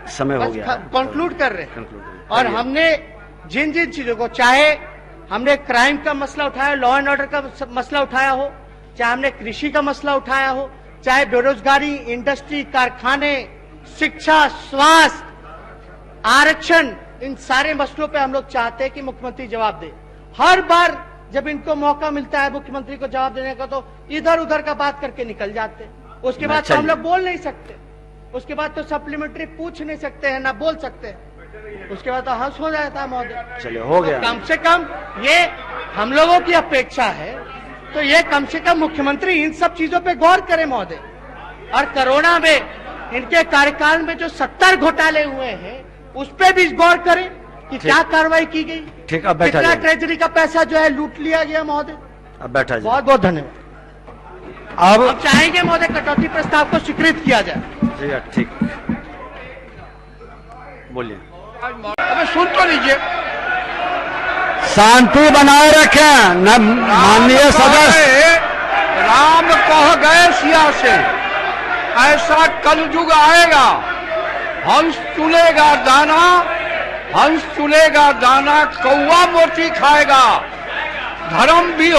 समय हो गया, कंक्लूड कर रहे हैं। और हमने जिन जिन चीजों को, चाहे हमने क्राइम का मसला उठाया, लॉ एंड ऑर्डर का मसला उठाया हो, चाहे हमने कृषि का मसला उठाया हो, चाहे बेरोजगारी, इंडस्ट्री, कारखाने, शिक्षा, स्वास्थ्य, आरक्षण, इन सारे मसलों पे हम लोग चाहते हैं कि मुख्यमंत्री जवाब दे। हर बार जब इनको मौका मिलता है मुख्यमंत्री को जवाब देने का, तो इधर उधर का बात करके निकल जाते हैं। उसके बाद तो हम लोग बोल नहीं सकते, उसके बाद तो सप्लीमेंट्री पूछ नहीं सकते हैं, ना बोल सकते हैं, उसके बाद तो हंस हो जाता है महोदय। चलिए, हो गया। तो कम से कम ये हम लोगों की अपेक्षा है, तो ये कम से कम मुख्यमंत्री इन सब चीजों पे गौर करें महोदय। और कोरोना में इनके कार्यकाल में जो 70 घोटाले हुए हैं, उस पे भी गौर करें कि क्या कार्रवाई की गई, ठीक, अब बैठा कितना जाइए। ट्रेजरी का पैसा जो है लूट लिया गया महोदय। अब बैठा जाइए। बहुत बहुत धन्यवाद। अब चाहेंगे महोदय कटौती प्रस्ताव को स्वीकृत किया जाए। जी ठीक, बोलिए। अबे सुन तो लीजिए। शांति बनाए रखें। माननीय सदस्य, राम कह गए सिया से, ऐसा कलयुग आएगा, हंस चुलेगा दाना, हंस चुलेगा दाना, कौवा मोती खाएगा, धर्म भी